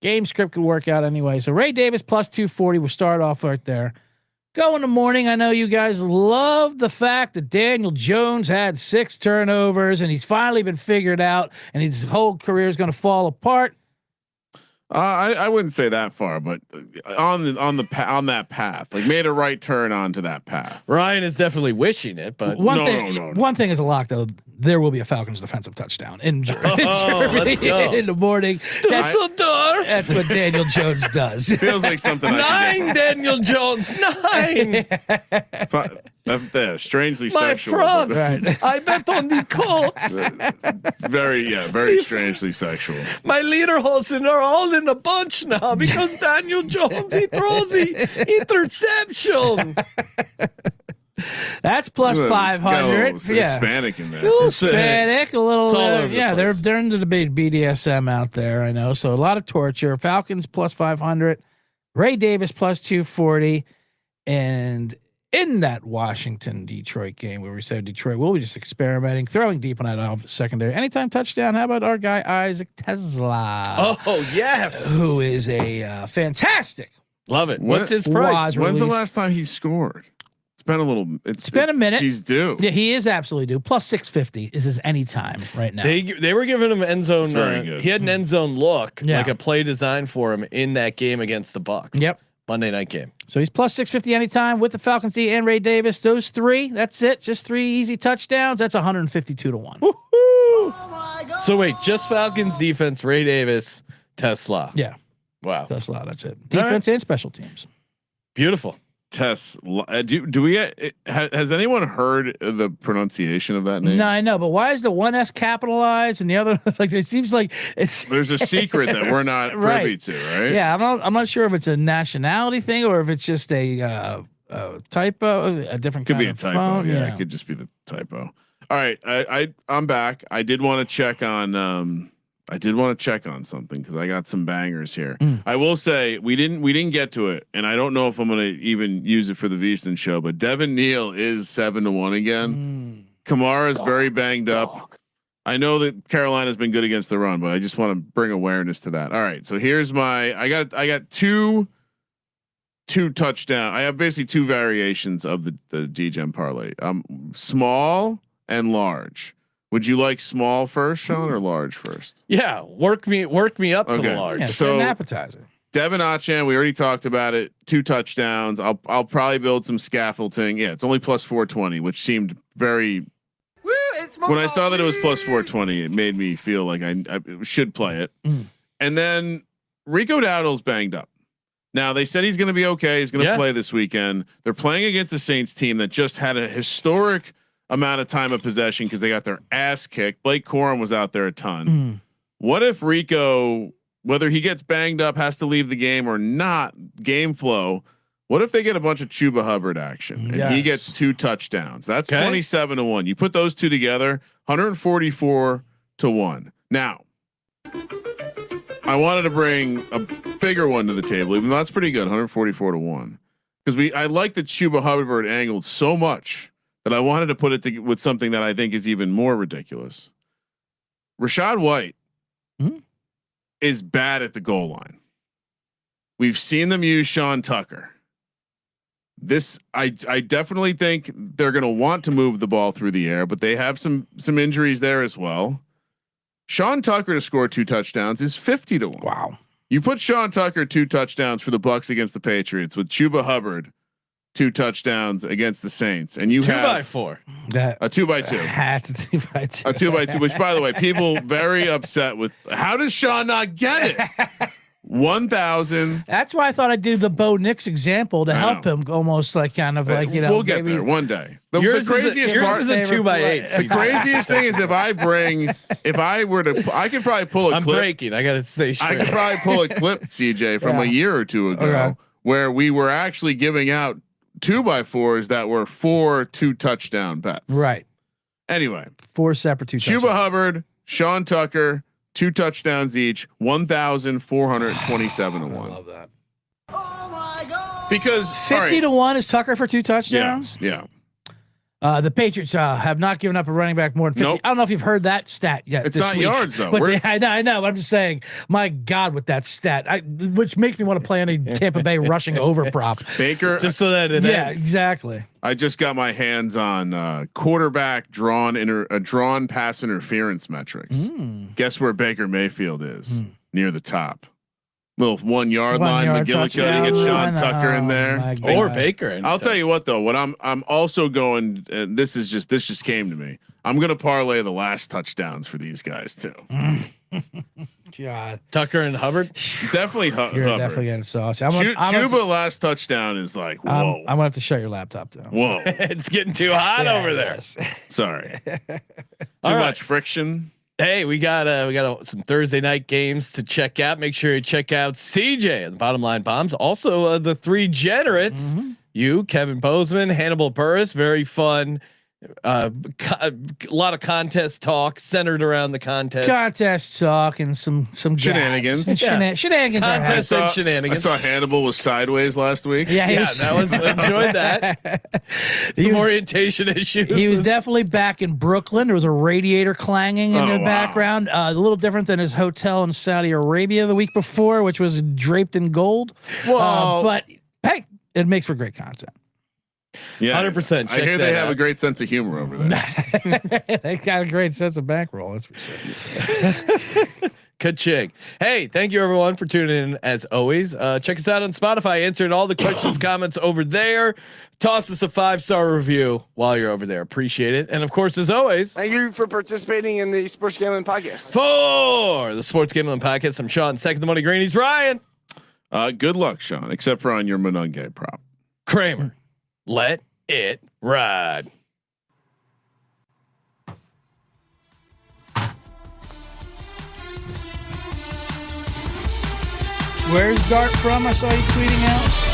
S5: Game script could work out anyway. So Ray Davis plus 240 will start off right there. Go in the morning. I know you guys love the fact that Daniel Jones had 6 turnovers and he's finally been figured out and his whole career is going to fall apart.
S3: I wouldn't say that far, but on that path, like made a right turn onto that path.
S1: Ryan is definitely wishing it, but
S5: one thing is a lock though. There will be a Falcons defensive touchdown in Germany in the morning. That's what Daniel Jones does.
S3: Feels like something.
S1: 9 Daniel Jones 9.
S3: Strangely
S1: My
S3: sexual.
S1: frogs. Right. I bet on the Colts.
S3: Very strangely sexual.
S1: My Lederhosen are all in a bunch now because Daniel Jones he throws the interception.
S5: That's plus 500.
S3: Hispanic in there.
S5: A little Hispanic, a little. They're into the big BDSM out there. I know. So a lot of torture. Falcons plus 500. Ray Davis plus 240, and in that Washington-Detroit game where we said Detroit will be just experimenting, throwing deep on that secondary. Anytime touchdown. How about our guy, Isaac Tesla?
S1: Oh, yes.
S5: Who is a fantastic.
S1: Love it. What's his price?
S3: When's the last time he scored? It's been a little. It's
S5: been a minute.
S3: He's due.
S5: Yeah, he is absolutely due. Plus 650 is his anytime right now.
S1: They were giving him end zone.
S3: Very good.
S1: He had an end zone look,
S5: Yeah.
S1: like a play designed for him in that game against the Bucks.
S5: Yep.
S1: Monday night game.
S5: So he's plus 650 anytime with the Falcons D and Ray Davis. Those three, that's it. Just 3 easy touchdowns. That's 152 to 1.
S1: So wait, just Falcons defense, Ray Davis, Tesla.
S5: Yeah.
S1: Wow.
S5: Tesla, that's it. Defense and special teams.
S1: Beautiful.
S3: Tesla. Do we has anyone heard the pronunciation of that name?
S5: No, I know, but why is the one S capitalized and the other like it seems like it's
S3: There's a secret that we're not privy
S5: Right.
S3: to, right?
S5: Yeah, I'm not sure if it's a nationality thing or if it's just a typo, a different
S3: Could
S5: kind
S3: be a
S5: of
S3: typo.
S5: phone.
S3: Yeah, it could just be the typo. All right, I'm back. I did want to check on something because I got some bangers here. I will say we didn't get to it, and I don't know if I'm gonna even use it for the Veasan show. But Devin Neal is 7-1 again. Kamara's very banged up. I know that Carolina's been good against the run, but I just want to bring awareness to that. All right, so here's my. I got two touchdown. I have basically two variations of the DGen parlay. Small and large. Would you like small first, Sean, or large first?
S1: Yeah, work me up to the large.
S5: Yeah,
S3: So
S5: an appetizer.
S3: Devin Achan, we already talked about it. 2 touchdowns. I'll probably build some scaffolding. Yeah, it's only plus 420, which seemed very. When I saw that it was plus 420, it made me feel like I should play it. And then Rico Dowdle's banged up. Now they said he's going to be okay. He's going to play this weekend. They're playing against the Saints team that just had a historic amount of time of possession because they got their ass kicked. Blake Corum was out there a ton. What if Rico, whether he gets banged up, has to leave the game or not, game flow? What if they get a bunch of Chuba Hubbard action and he gets 2 touchdowns? That's 27 to 1. You put those two together, 144 to 1. Now, I wanted to bring a bigger one to the table, even though that's pretty good, 144 to 1, because I like the Chuba Hubbard angled so much that I wanted to put it with something that I think is even more ridiculous. Rashad White is bad at the goal line. We've seen them use Sean Tucker. I definitely think they're going to want to move the ball through the air, but they have some injuries there as well. Sean Tucker to score 2 touchdowns is 50 to 1.
S5: Wow.
S3: You put Sean Tucker 2 touchdowns for the Bucks against the Patriots with Chuba Hubbard 2 touchdowns against the Saints, and you
S1: 2x4.
S3: A 2x2.
S5: That's a 2x2.
S3: A 2x2, which by the way, people very upset with. How does Sean not get it? 1,000.
S5: That's why I thought I'd do the Bo Nix example to help him, almost like kind of like
S3: we'll get there one day. The craziest part
S1: is a 2x8.
S3: The craziest thing is I could probably pull a
S1: I'm
S3: clip.
S1: breaking. I gotta stay straight.
S3: I could probably pull a clip, CJ, from a year or two ago, where we were actually giving out 2x4s that were 4 2 touchdown bets.
S5: Right.
S3: Anyway,
S5: 4 separate 2 touchdowns.
S3: Chuba Hubbard, Sean Tucker, 2 touchdowns each, 1,427 to 1.
S5: I love that.
S3: Because
S5: 50 to 1 is Tucker for 2 touchdowns.
S3: Yeah.
S5: The Patriots have not given up a running back more than 50.
S3: Nope.
S5: I don't know if you've heard that stat yet.
S3: It's
S5: this
S3: not
S5: week,
S3: yards though.
S5: But I know. I'm just saying, my God, with that stat, which makes me want to play on a Tampa Bay rushing over prop.
S3: Baker,
S1: just so that it ends.
S5: Exactly.
S3: I just got my hands on quarterback drawn pass interference metrics. Guess where Baker Mayfield is? Near the top. Little 1 yard line. McGillicuddy gets Sean Tucker in there,
S1: or Baker.
S3: I'll tell you what though. What I'm also going. This just came to me. I'm going to parlay the last touchdowns for these guys too.
S5: God,
S1: Tucker and Hubbard.
S3: Definitely
S5: you're
S3: Hubbard.
S5: definitely getting saucy.
S3: Chuba last touchdown is like whoa.
S5: I'm gonna have to shut your laptop down.
S3: Whoa,
S1: It's getting too hot over there.
S5: Yes.
S3: sorry. Too much friction.
S1: Hey, we got some Thursday night games to check out. Make sure you check out CJ and the Bottom Line Bombs. Also, the 3 Generates. You, Kevin Bozeman, Hannibal Burris. Very fun A lot of contest talk centered around the contest.
S5: Contest talk and some
S3: Shenanigans.
S5: Shenanigans.
S1: Contest and shenanigans.
S3: I saw Hannibal was sideways last week.
S5: Yeah,
S1: that was enjoyed that. Some orientation issues.
S5: He was definitely back in Brooklyn. There was a radiator clanging in the background. A little different than his hotel in Saudi Arabia the week before, which was draped in gold. But hey, it makes for great content.
S3: Yeah,
S1: 100%.
S3: I hear they have a great sense of humor over there.
S5: They got a great sense of bankroll. That's for sure.
S1: Ka-ching. Hey, thank you everyone for tuning in as always. Check us out on Spotify. Answered all the questions, comments over there. Toss us a 5-star review while you're over there. Appreciate it. And of course, as always,
S8: thank you for participating in the Sports Gambling Podcast.
S1: For the Sports Gambling Podcast, I'm Sean. Second the Money Green. He's Ryan.
S3: Good luck, Sean, except for on your Monunge prop.
S1: Kramer. Let it ride.
S5: Where's Dart from? I saw you tweeting out.